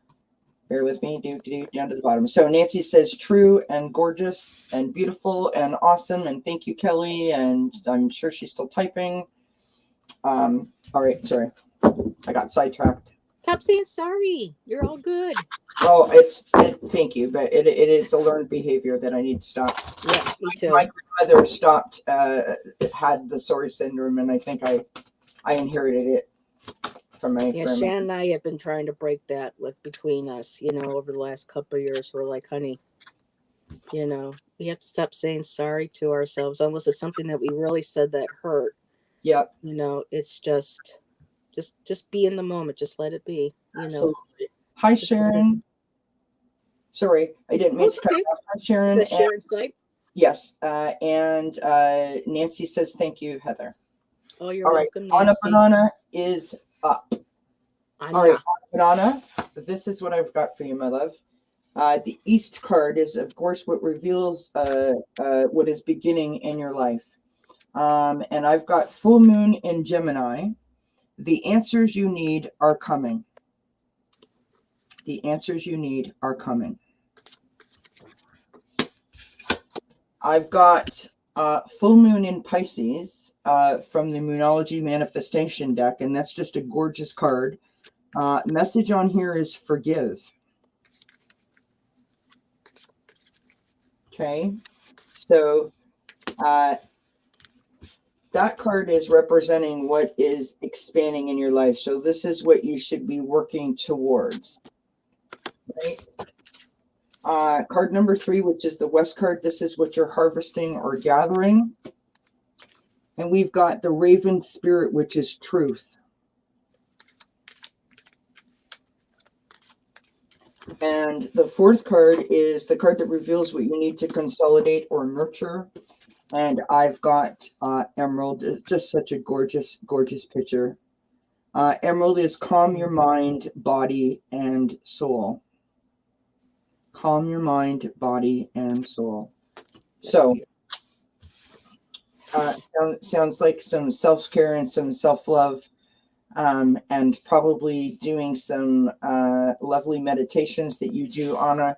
bear with me, down to the bottom. So Nancy says true and gorgeous and beautiful and awesome, and thank you, Kelly. And I'm sure she's still typing. All right, sorry, I got sidetracked. Stop saying sorry. You're all good. Well, thank you, but it is a learned behavior that I need to stop. Yeah, me too. My grandmother stopped, had the sorry syndrome, and I think I inherited it from my grandmother. Shannon and I have been trying to break that between us, over the last couple of years. We're like, honey, we have to stop saying sorry to ourselves unless it's something that we really said that hurt. Yep. It's just be in the moment. Just let it be. Absolutely. Hi, Sharon. Sorry, I didn't mean to cut off. Hi, Sharon. Is that Sharon's site? Yes. And Nancy says, thank you, Heather. Oh, you're welcome, Nancy. Anna Banana is up. Anna. All right, Banana, this is what I've got for you, my love. The East card is, of course, what reveals what is beginning in your life. And I've got full moon in Gemini. The answers you need are coming. The answers you need are coming. I've got full moon in Pisces from the Moonology Manifestation deck, and that's just a gorgeous card. Message on here is forgive. Okay, so that card is representing what is expanding in your life. So this is what you should be working towards. Right? Card number 3, which is the West card, this is what you're harvesting or gathering. And we've got the Raven Spirit, which is truth. And the 4th card is the card that reveals what you need to consolidate or nurture. And I've got Emerald. It's just such a gorgeous, gorgeous picture. Emerald is calm your mind, body, and soul. Calm your mind, body, and soul. So, sounds like some self-care and some self-love, and probably doing some lovely meditations that you do, Anna.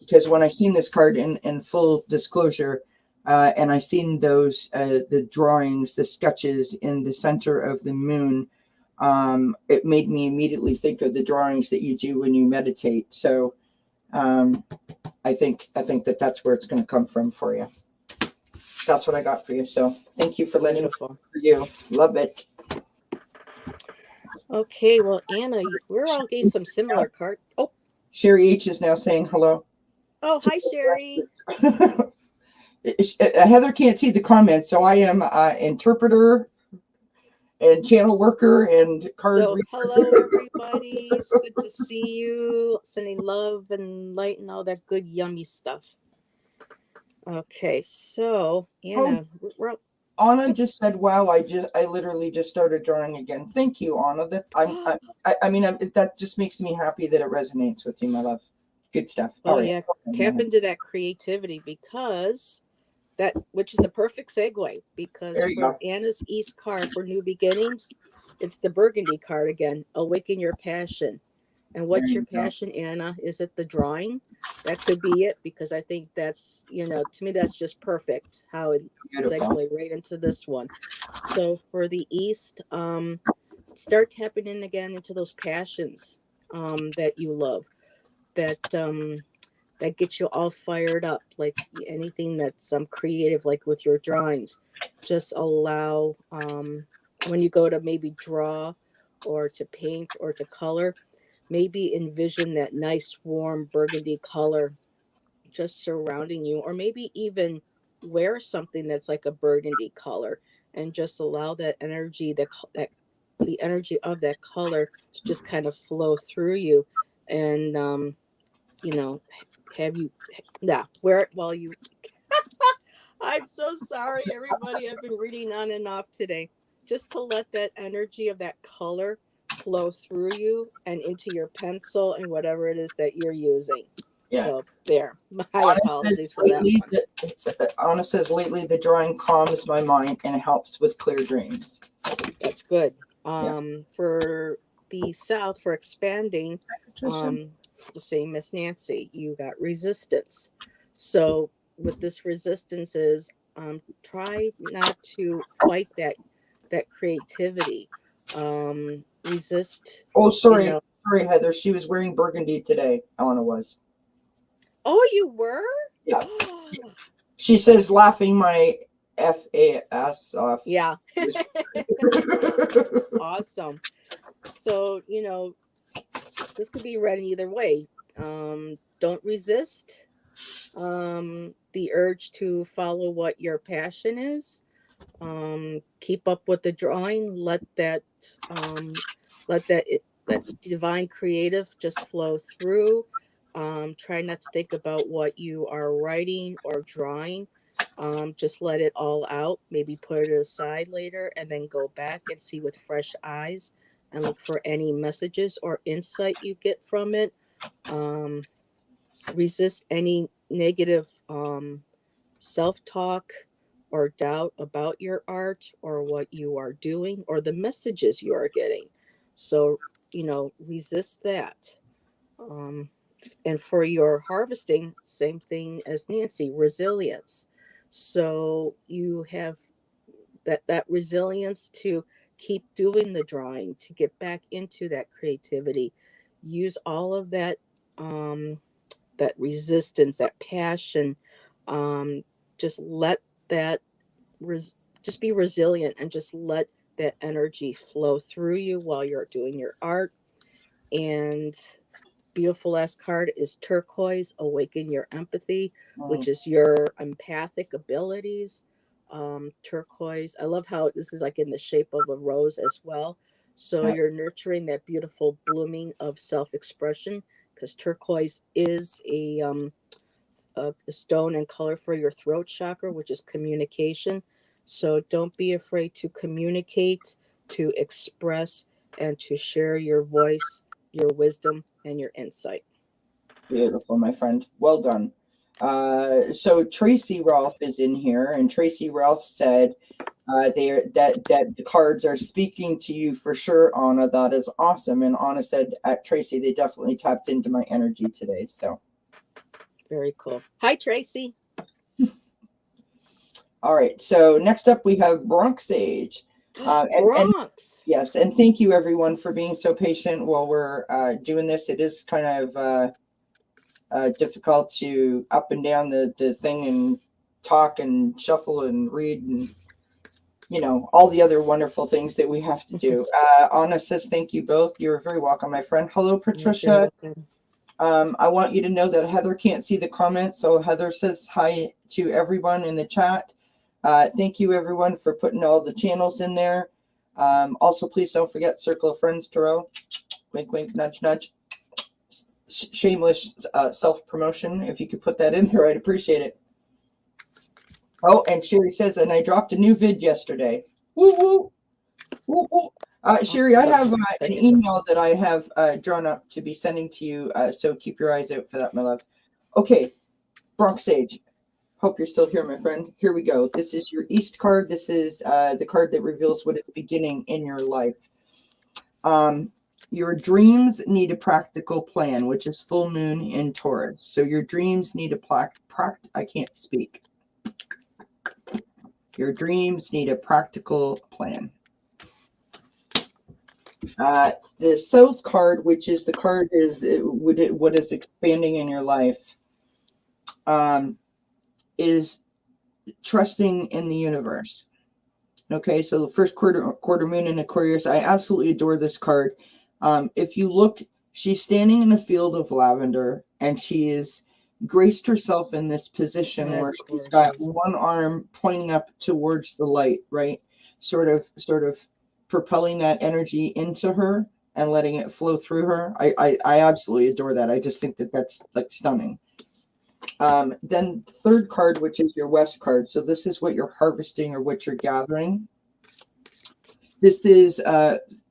Because when I seen this card in full disclosure, and I seen those, the drawings, the sketches in the center of the moon, it made me immediately think of the drawings that you do when you meditate. So, I think that that's where it's going to come from for you. that's what I got for you. So thank you for letting me Beautiful. know for you. Love it. Okay, well, Anna, we're all getting some similar cards. Oh, Sherry H is now saying hello. oh, hi, Sherry. Heather can't see the comments, so I am interpreter and channel worker and card So, reader. hello, everybody. It's good to see you. Sending love and light and all that good, yummy stuff. Okay, so Anna, we're Anna just said, "Wow, I literally just started drawing again." Thank you, Anna. That that just makes me happy that it resonates with you, my love. Good stuff. oh All right. yeah, tap into that creativity because that, which is a perfect segue, because There you for go. Anna's East card for new beginnings, it's the Burgundy card again. Awaken your passion. And There what's your you go. passion, Anna? Is it the drawing? That could be it, because I think that's, to me, that's just perfect how it Beautiful. segue right into this one. So for the East, start tapping in again into those passions that you love, that that gets you all fired up, like anything that's creative, like with your drawings. Just allow, when you go to maybe draw or to paint or to color, maybe envision that nice warm burgundy color just surrounding you, or maybe even wear something that's like a burgundy color, and just allow that energy, that the energy of that color to just kind of flow through you, and you know have you, yeah, wear it while you I'm so sorry, everybody. I've been reading on and off today. Just to let that energy of that color flow through you and into your pencil and whatever it is that you're using. Yeah. So there. My Anna says apologies for that lately one. Anna says lately the drawing calms my mind and helps with clear dreams. That's good. Yes. For the South, for expanding, Patricia. the same as Nancy, you got resistance. So with this resistance is, try not to fight that creativity. Resist, Oh, you sorry. know. Sorry, Heather. She was wearing burgundy today. Anna was. Oh, you were? Yeah. She says, laughing my FAS off. Yeah. Awesome. So, this could be read either way. Don't resist the urge to follow what your passion is. Keep up with the drawing. Let that divine creative just flow through. Try not to think about what you are writing or drawing. Just let it all out. Maybe put it aside later, and then go back and see with fresh eyes and look for any messages or insight you get from it. Um, Resist any negative self-talk or doubt about your art or what you are doing or the messages you are getting. So, resist that. um, and for your harvesting, same thing as Nancy, resilience. So you have that resilience to keep doing the drawing, to get back into that creativity. Use all of that resistance, that passion. Um, just let that just be resilient, and just let that energy flow through you while you're doing your art. And beautiful last card is turquoise. Awaken your empathy, which is your empathic abilities. Turquoise. I love how this is like in the shape of a rose as well. So you're nurturing that beautiful blooming of self-expression, because turquoise is a stone and color for your throat chakra, which is communication. So don't be afraid to communicate, to express, and to share your voice, your wisdom, and your insight. Beautiful, my friend. Well done. So Tracy Ralph is in here, and Tracy Ralph said that the cards are speaking to you for sure, Anna. That is awesome. And Anna said at Tracy, they definitely tapped into my energy today. So Very cool. Hi, Tracy. all right. So next up we have Bronx Sage. And Bronx. yes, and thank you everyone for being so patient while we're doing this. It is kind of difficult to up and down the thing and talk and shuffle and read and all the other wonderful things that we have to do. Anna says, thank you both. You're very welcome, my friend. Hello, You're very Patricia. welcome. I want you to know that Heather can't see the comments. So Heather says hi to everyone in the chat. Thank you, everyone, for putting all the channels in there. Also, please don't forget Circle of Friends, Tarot. Wink, wink, nudge, nudge. Shameless self-promotion. If you could put that in there, I'd appreciate it. Oh, and Sherry says, and I dropped a new vid yesterday. Woo, woo. Woo, woo. Sherry, I have an email that I have drawn up to be sending to you, so keep your eyes out for that, my love. Okay, Bronx Sage. Hope you're still here, my friend. Here we go. This is your East card. This is the card that reveals what is beginning in your life. Your dreams need a practical plan, which is full moon in Taurus. So your dreams need a I can't speak. Your dreams need a practical plan. The South card, which is the card is what is expanding in your life, is trusting in the universe. Okay, so the first quarter moon in Aquarius. I absolutely adore this card. If you look, she's standing in a field of lavender, and she is graced herself in this position where she's got one arm pointing up towards the light, right? Sort of propelling that energy into her and letting it flow through her. I absolutely adore that. I just think that that's like stunning. Then third card, which is your West card. So this is what you're harvesting or what you're gathering. This is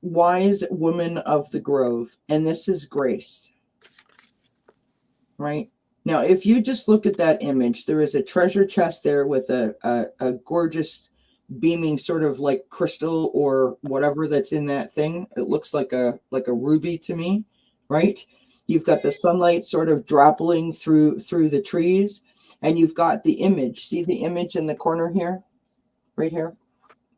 wise woman of the grove, and this is grace. Right? Now, if you just look at that image, there is a treasure chest there with a gorgeous beaming sort of like crystal or whatever that's in that thing. It looks like a ruby to me, right? You've got the sunlight sort of dropping through the trees, and you've got the image. See the image in the corner here? Right here?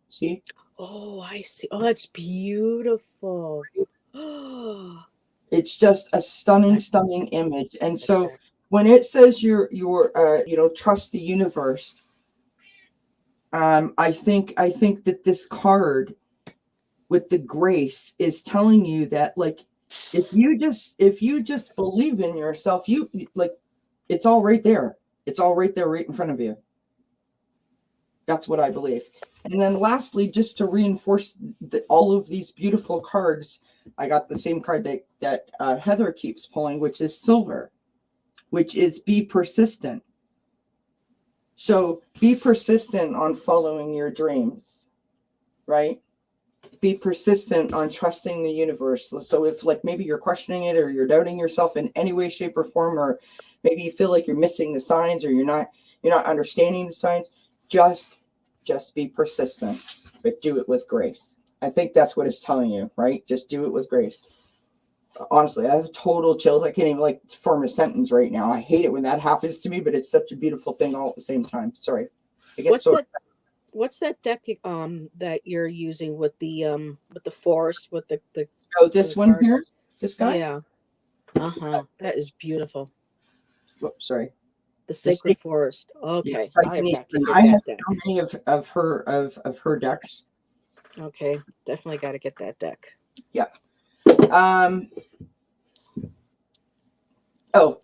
See? Oh, I see. Oh, that's beautiful. It's just a stunning image. And so when it says you're trust the universe, I think that this card with the grace is telling you that, like, if you just believe in yourself, you like, it's all right there. It's all right there, right in front of you. That's what I believe. And then lastly, just to reinforce all of these beautiful cards, I got the same card that Heather keeps pulling, which is silver, which is be persistent. So be persistent on following your dreams, right? Be persistent on trusting the universe. So if, like, maybe you're questioning it or you're doubting yourself in any way, shape, or form, or maybe you feel like you're missing the signs or you're not understanding the signs, just be persistent, but do it with grace. I think that's what it's telling you, right? Just do it with grace. Honestly, I have total chills. I can't even form a sentence right now. I hate it when that happens to me, but it's such a beautiful thing all at the same time. Sorry. What's that deck that you're using with the forest with the this one card here? This guy? Yeah. That is beautiful. Whoops, sorry. The Sacred Forest. Okay. Yeah, I have so many of her decks. Okay. Definitely got to get that deck. Yeah. Oh,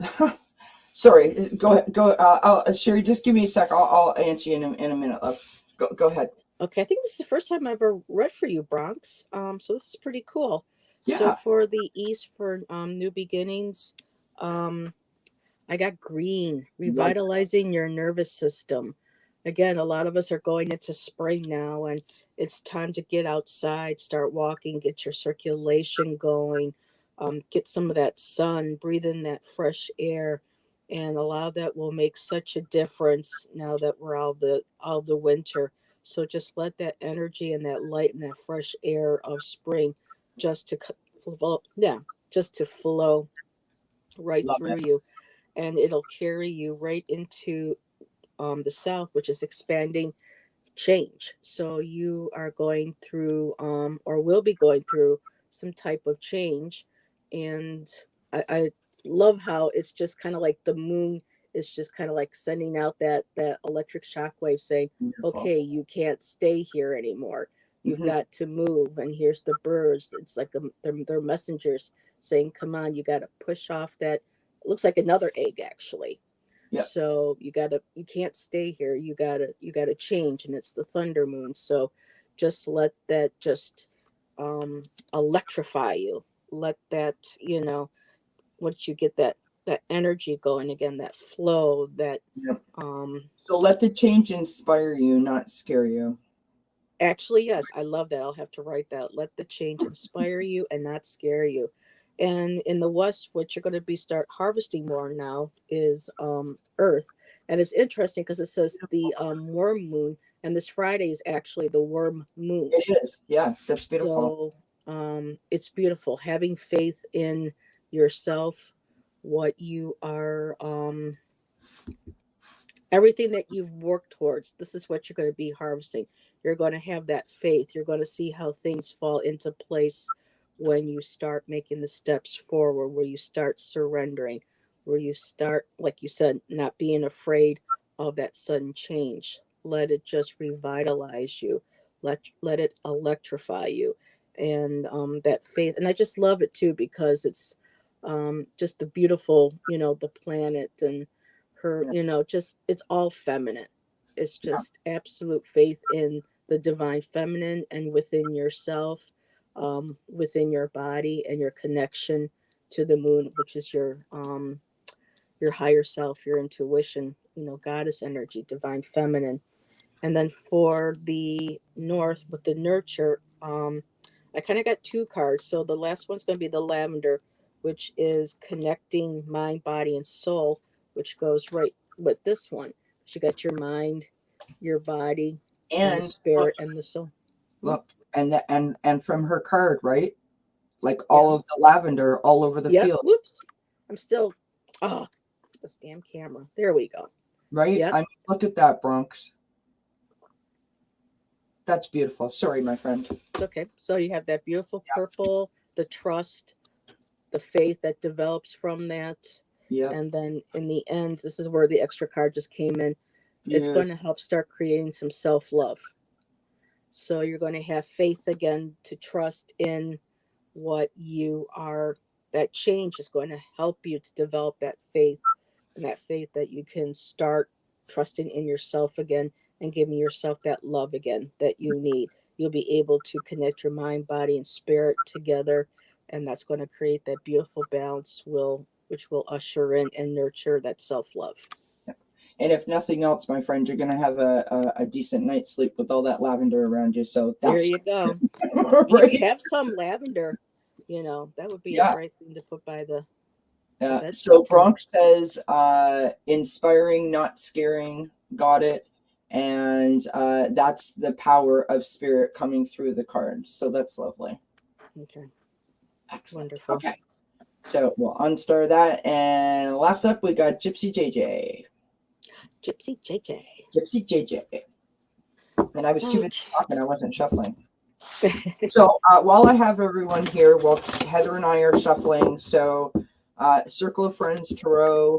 sorry. Go ahead. Sherry, just give me a sec. I'll answer you in a minute, love. Go ahead. Okay. I think this is the first time I've ever read for you, Bronx. So this is pretty cool. Yeah. So for the East, for new beginnings, I got green, revitalizing your nervous system. Again, a lot of us are going into spring now, and it's time to get outside, start walking, get your circulation going, get some of that sun, breathe in that fresh air, and allow that will make such a difference now that we're out of the winter. So just let that energy and that light and that fresh air of spring just to flow right through you, and it'll carry you right into the South, which is expanding change. So you are going through, or will be going through, some type of change. And I love how it's just kind of like the moon It's just kind of like sending out that electric shockwave saying, Beautiful. okay, you can't stay here anymore. You've Hmm. got to move. And here's the birds. It's like they're messengers saying, come on, you got to push off that. It looks like another egg, actually. Yep. So you can't stay here. You gotta change. And it's the thunder moon. So just let that just um, electrify you. Let that, once you get that energy going again, that flow, that Yep. um, So let the change inspire you, not scare you. actually, yes, I love that. I'll have to write that. Let the change inspire you and not scare you. And in the West, what you're going to be start harvesting more now is Earth. And it's interesting because it says the worm moon, and this Friday is actually the worm moon. It is. Yeah, that's beautiful. So it's beautiful having faith in yourself, what you are. Everything that you've worked towards, this is what you're going to be harvesting. You're going to have that faith. You're going to see how things fall into place when you start making the steps forward, where you start surrendering, where you start, like you said, not being afraid of that sudden change. Let it just revitalize you. Let it electrify you. And that faith. And I just love it too because it's just the beautiful, the planet and her, Yeah. just it's all feminine. It's Yeah. just absolute faith in the divine feminine and within yourself, within your body and your connection to the moon, which is your higher self, your intuition, goddess energy, divine feminine. And then for the north with the nurture, I kind of got two cards. So the last one's going to be the lavender, which is connecting mind, body, and soul, which goes right with this one. So you got your mind, your body, and the And look, spirit and the soul. Hmm? look, and from her card, right? Like Yeah. all of the lavender all over the Yep. field, Whoops. I'm still. Oh, this damn camera. There we go. right? Yep. I mean, look at that, Bronx. That's beautiful. Sorry, my friend. It's okay. So you have that beautiful purple, the trust, the faith that develops from that. Yep. And then in the end, this is where the extra card just came in. It's Yeah. going to help start creating some self love. So you're going to have faith again to trust in what you are. That change is going to help you to develop that faith, and that faith that you can start trusting in yourself again and giving yourself that love again that you need. You'll be able to connect your mind, body, and spirit together, and that's going to create that beautiful balance which will usher in and nurture that self-love. And if nothing else, my friend, you're gonna have a decent night's sleep with all that lavender around you. So There that's you go. Maybe right. have some lavender. That would be a Yeah. great thing to put by the Yeah. bedside So table. Bronx says, inspiring, not scaring. Got it. And that's the power of spirit coming through the cards. So that's lovely. Okay, Excellent. wonderful. Okay. So we'll unstar that. And last up, we got Gypsy JJ. Gypsy JJ. Gypsy JJ. And I was too busy talking, I wasn't shuffling. Okay. So while I have everyone here, while Heather and I are shuffling, so Circle of Friends Tarot.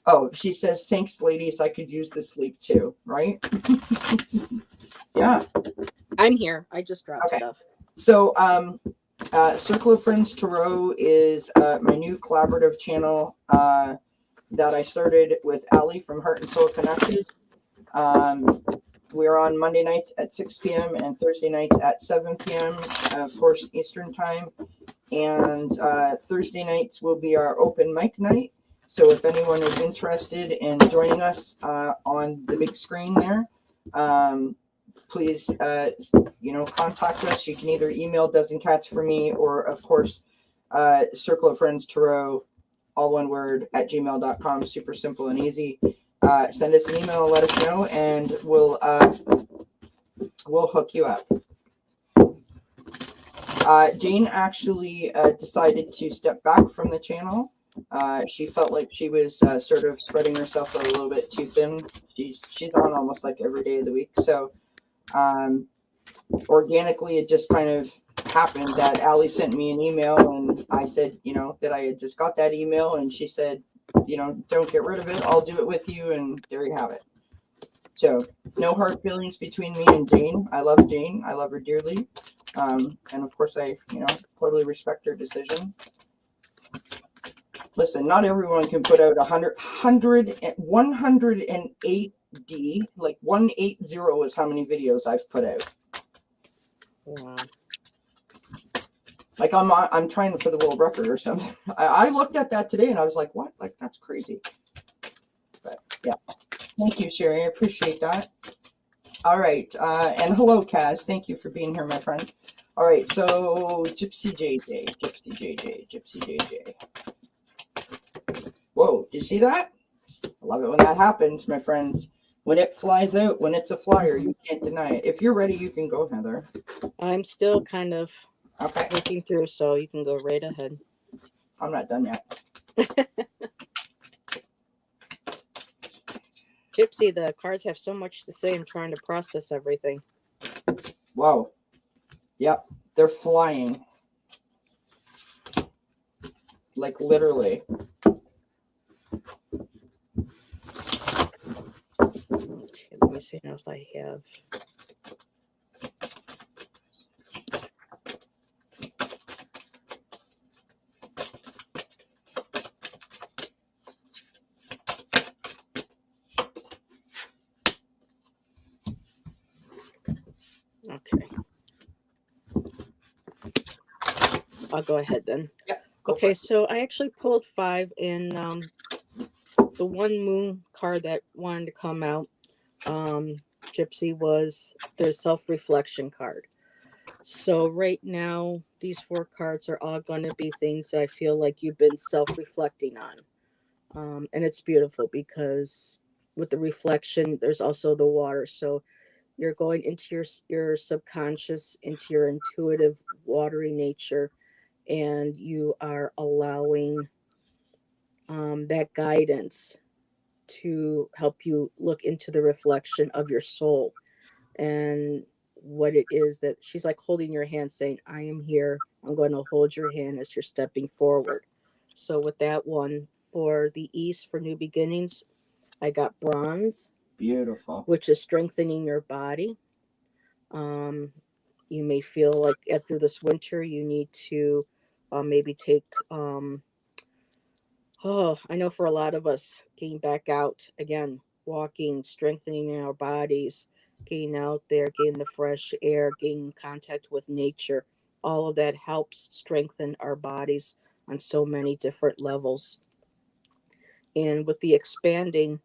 Oh, she says, thanks, ladies. I could use the sleep too, right? Yeah. I'm here. I just dropped Okay. stuff. So Circle of Friends Tarot is my new collaborative channel that I started with Ali from Heart and Soul Connected. We're on Monday nights at 6 p.m. and Thursday nights at 7 p.m., of course, Eastern Time. And Thursday nights will be our open mic night. So if anyone is interested in joining us on the big screen there, please, contact us. You can either email dzncats for me or, of course, Circle of Friends Tarot, all one word, at gmail.com. Super simple and easy. Send us an email, let us know, and we'll hook you up. Jane actually decided to step back from the channel. She felt like she was sort of spreading herself a little bit too thin. She's on almost like every day of the week. So organically, it just kind of happened that Ali sent me an email, and I said, that I had just got that email, and she said, don't get rid of it. I'll do it with you, and there you have it. So, no hard feelings between me and Jane. I love Jane. I love her dearly. And of course, I, totally respect her decision. Listen, not everyone can put out 108D. Like 180 is how many videos I've put out. Wow. Like I'm trying for the world record or something. I looked at that today and I was like, what? Like, that's crazy. But yeah. Thank you, Sherry. I appreciate that. All right. And hello, Kaz. Thank you for being here, my friend. All right. So Gypsy JJ. Whoa. Did you see that? I love it when that happens, my friends. When it flies out, when it's a flyer, you can't deny it. If you're ready, you can go, Heather. I'm still kind of Okay. looking through, so you can go right ahead. I'm not done yet. Gypsy, the cards have so much to say. I'm trying to process everything. Whoa. Yep. They're flying. Like literally. Okay, let me see now if I have. Okay. I'll go ahead then. Yep. Okay, so I actually pulled 5, and the one moon card that wanted to come out, Gypsy, was the self-reflection card. So right now, these 4 cards are all going to be things that I feel like you've been self-reflecting on. And it's beautiful because with the reflection, there's also the water. So you're going into your subconscious, into your intuitive, watery nature, and you are allowing that guidance to help you look into the reflection of your soul and what it is that she's like holding your hand, saying, I am here. I'm going to hold your hand as you're stepping forward. So, with that one, for the East, for new beginnings, I got bronze. Beautiful. Which is strengthening your body. You may feel like after this winter, you need to maybe take oh, I know for a lot of us, getting back out again, walking, strengthening our bodies, getting out there, getting the fresh air, getting contact with nature, all of that helps strengthen our bodies on so many different levels. And with the expanding,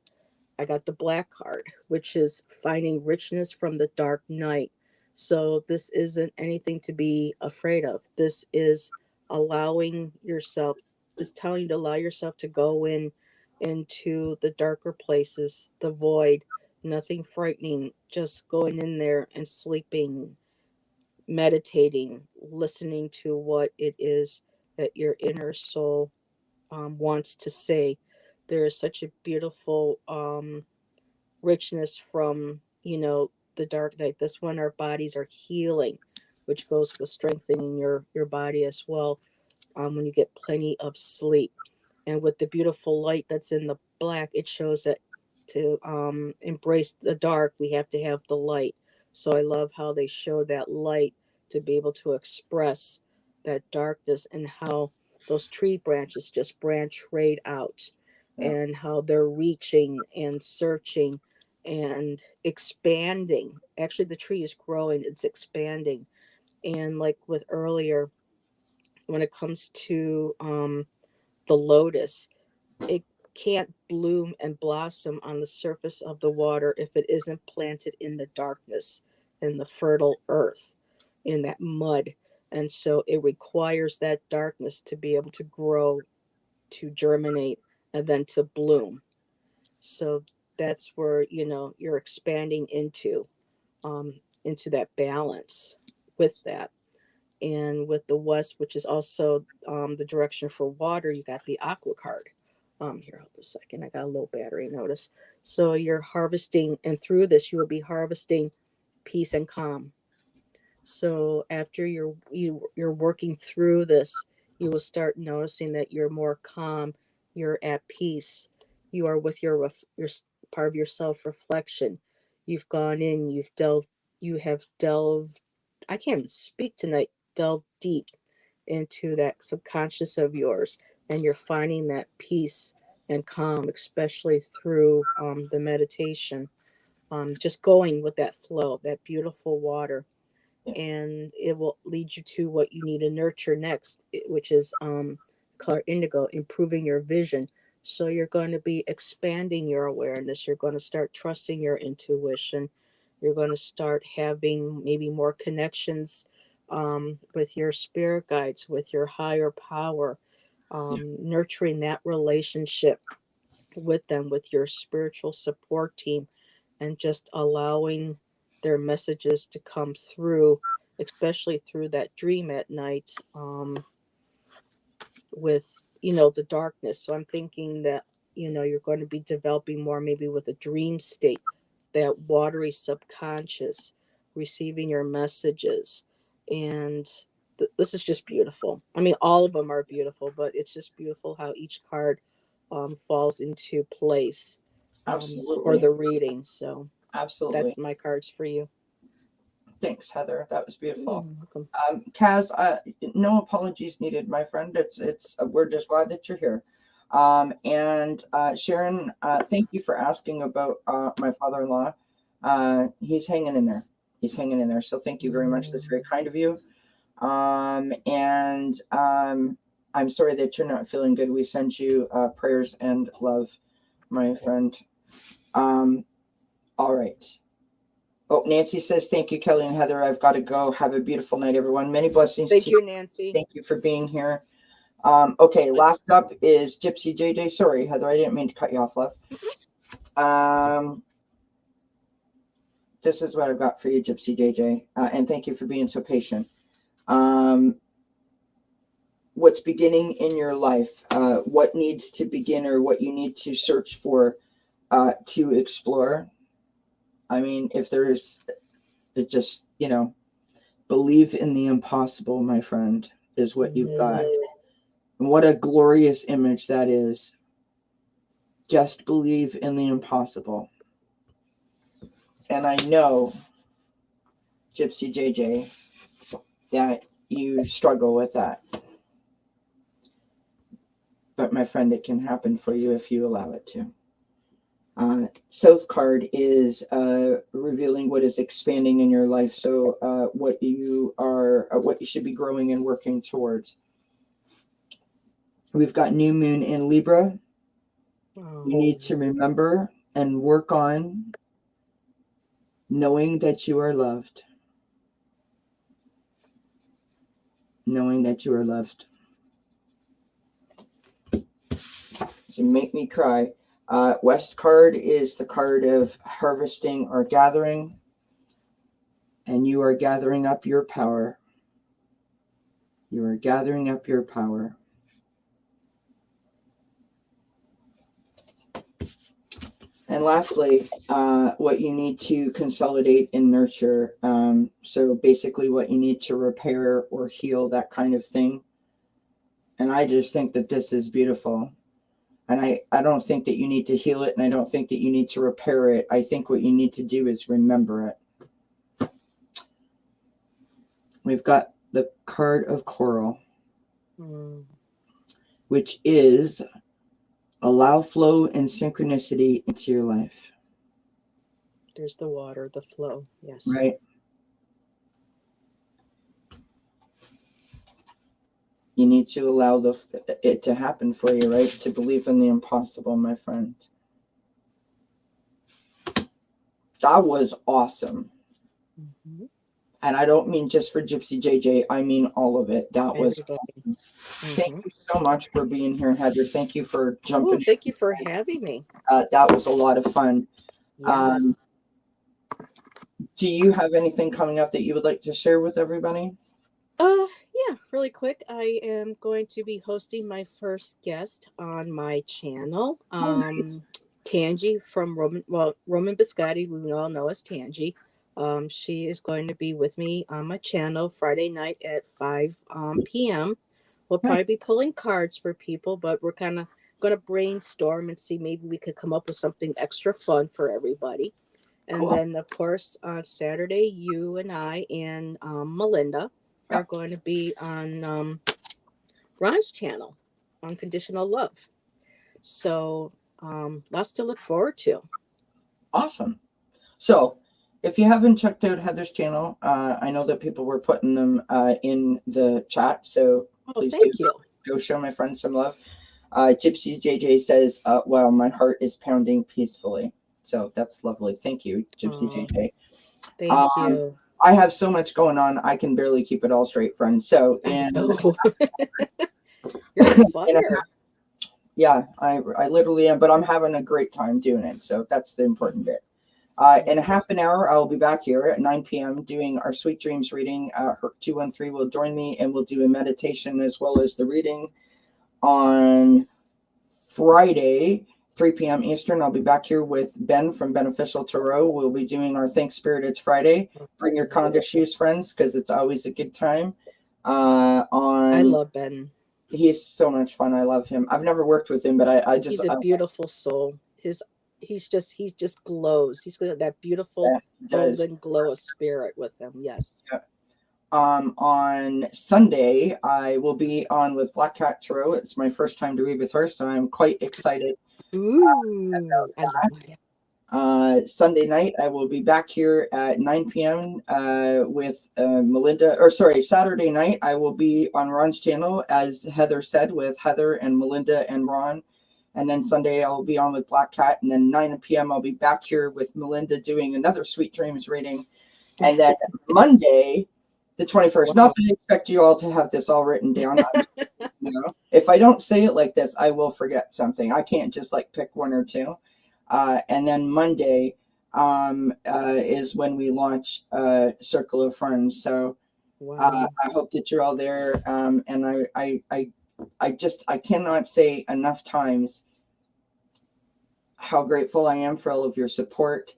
I got the black card, which is finding richness from the dark night. So this isn't anything to be afraid of. This is allowing yourself, is telling you to allow yourself to go into the darker places, the void, nothing frightening, just going in there and sleeping, meditating, listening to what it is that your inner soul wants to say. There is such a beautiful richness from the dark night. This one, our bodies are healing, which goes with strengthening your body as well, when you get plenty of sleep. And with the beautiful light that's in the black, it shows that to embrace the dark, we have to have the light. So I love how they show that light to be able to express that darkness, and how those tree branches just branch right out, Yeah. and how they're reaching and searching and expanding. Actually, the tree is growing, it's expanding. And like with earlier, when it comes to the lotus, it can't bloom and blossom on the surface of the water if it isn't planted in the darkness, in the fertile earth, in that mud. And so it requires that darkness to be able to grow, to germinate, and then to bloom. So that's where you're expanding into that balance with that. And with the west, which is also the direction for water, you got the aqua card. Here, hold a second. I got a low battery notice. So you're harvesting, and through this, you will be harvesting peace and calm. So after you're working through this, you will start noticing that you're more calm, You're at peace. You are with your part of your self reflection. You've gone in. You have delved. I can't speak tonight. Delved deep into that subconscious of yours, and you're finding that peace and calm, especially through the meditation. Just going with that flow, that beautiful water, Yeah. and it will lead you to what you need to nurture next, which is color indigo, improving your vision. So you're going to be expanding your awareness. You're going to start trusting your intuition. You're going to start having maybe more connections with your spirit guides, with your higher power, Yeah. nurturing that relationship with them, with your spiritual support team, and just allowing their messages to come through, especially through that dream at night, with the darkness. So I'm thinking that you're going to be developing more maybe with a dream state, that watery subconscious receiving your messages. And this is just beautiful. I mean, all of them are beautiful, but it's just beautiful how each card falls into place for Absolutely. the reading. So Absolutely. that's my cards for you. Thanks, Heather. That was You're beautiful. welcome. Kaz, no apologies needed, my friend. It's we're just glad that you're here. And Sharon, thank you for asking about my father-in-law. He's hanging in there. He's hanging in there. So thank you very much. That's very kind of you. And I'm sorry that you're not feeling good. We send you prayers and love, my friend. All right. Oh, Nancy says, thank you, Kelly and Heather. I've got to go. Have a beautiful night, everyone. Many blessings Thank to you. you, Nancy. Thank you for being here. Okay, last up is Gypsy JJ. Sorry, Heather, I didn't mean to cut you off, love. This is what I've got for you, Gypsy JJ. And thank you for being so patient. What's beginning in your life? What needs to begin or what you need to search for to explore? I mean, if there's just, believe in the impossible, my friend, is what you've got. And what a glorious image that is. Just believe in the impossible. And I know, Gypsy JJ, that you struggle with that. But my friend, it can happen for you if you allow it to. South card is revealing what is expanding in your life. So what you should be growing and working towards. We've got new moon in Libra. You need to remember and work on knowing that you are loved. Knowing that you are loved. You make me cry. West card is the card of harvesting or gathering. And you are gathering up your power. You are gathering up your power. And lastly, what you need to consolidate and nurture. So basically what you need to repair or heal, that kind of thing. And I just think that this is beautiful. And I don't think that you need to heal it, and I don't think that you need to repair it. I think what you need to do is remember it. We've got the card of coral, which is allow flow and synchronicity into your life. There's the water, the flow. Yes. Right. You need to allow it to happen for you, right? To believe in the impossible, my friend. That was awesome. Mm-hmm. And I don't mean just for Gypsy JJ. I mean all of it. That was awesome. Mm-hmm. Thank you so much for being here, Heather. Thank you for jumping in. Thank you for having me. That was a lot of fun. Yes. Do you have anything coming up that you would like to share with everybody? Yeah, really quick. I am going to be hosting my first guest on my channel. Nice. Tangi from Roman Biscotti, we all know as Tangi. She is going to be with me on my channel Friday night at 5 p.m. We'll probably be pulling cards for people, but we're kind of going to brainstorm and see maybe we could come up with something extra fun for everybody. And Cool. then, of course, on Saturday, you and I and Melinda are Yep. going to be on Ron's channel, Unconditional Love. So, lots to look forward to. Awesome. So, if you haven't checked out Heather's channel, I know that people were putting them in the chat, so please do Thank you. go show my friend some love. Gypsy JJ says, "Wow, my heart is pounding peacefully." So that's lovely. Thank you, Gypsy JJ. Thank you. I have so much going on, I can barely keep it all straight, friend. So, and you're on fire. Yeah, I literally am, but I'm having a great time doing it. So that's the important bit. In a half an hour, I'll be back here at 9 p.m. doing our Sweet Dreams reading. Her 213 will join me, and we'll do a meditation as well as the reading. On Friday, 3 p.m. Eastern, I'll be back here with Ben from Beneficial Tarot. We'll be doing our Thank Spirit It's Friday. Bring your conga shoes, friends, because it's always a good time. I love Ben. He's so much fun. I love him. I've never worked with him, but I just... He's a beautiful soul. He just glows. He's got that beautiful golden glow of spirit with him. Yes. Yeah. On Sunday, I will be on with Black Cat Tarot. It's my first time to read with her, so I'm quite excited. Ooh, I love that. Sunday night, I will be back here at 9 p.m. With Melinda. Or sorry, Saturday night, I will be on Ron's channel, as Heather said, with Heather and Melinda and Ron. And then Sunday, I'll be on with Black Cat. And then 9 p.m., I'll be back here with Melinda doing another Sweet Dreams reading. And then Monday, the 21st. Wow. Not that I expect you all to have this all written down. If I don't say it like this, I will forget something. I can't just like pick one or two. And then Monday is when we launch Circle of Friends. So wow. I hope that you're all there. And I cannot say enough times how grateful I am for all of your support,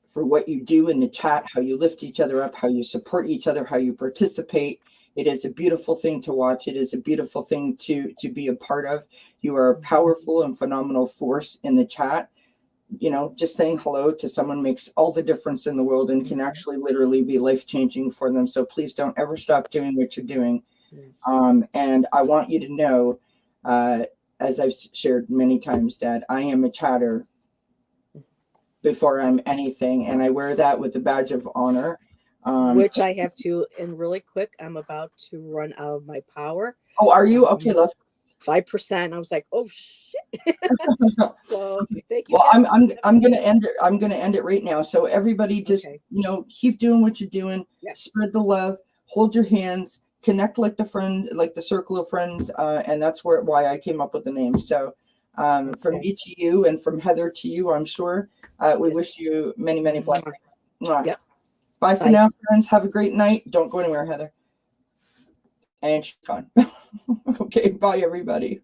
for what you do in the chat, how you lift each other up, how you support each other, how you participate. It is a beautiful thing to watch. It is a beautiful thing to be a part of. You are a powerful and phenomenal force in the chat. Just saying hello to someone makes all the difference in the world and can actually literally be life-changing for them. So please don't ever stop doing what you're doing. Yes. And I want you to know, as I've shared many times, that I am a chatter before I'm anything, and I wear that with a badge of honor. Which I have to, and really quick, I'm about to run out of my power. Oh, are you? Okay, love. 5%. I was like, oh shit. So thank you. Well, I'm gonna end it. I'm gonna end it right now. So everybody just keep doing what you're doing. Yes. Spread the love, hold your hands, connect like the circle of friends, and that's why I came up with the name. So from me to you, and from Heather to you, I'm sure. We wish you many, many blessings. Yep. Bye for now, friends. Have a great night. Don't go anywhere, Heather. And she's gone. Okay, bye, everybody.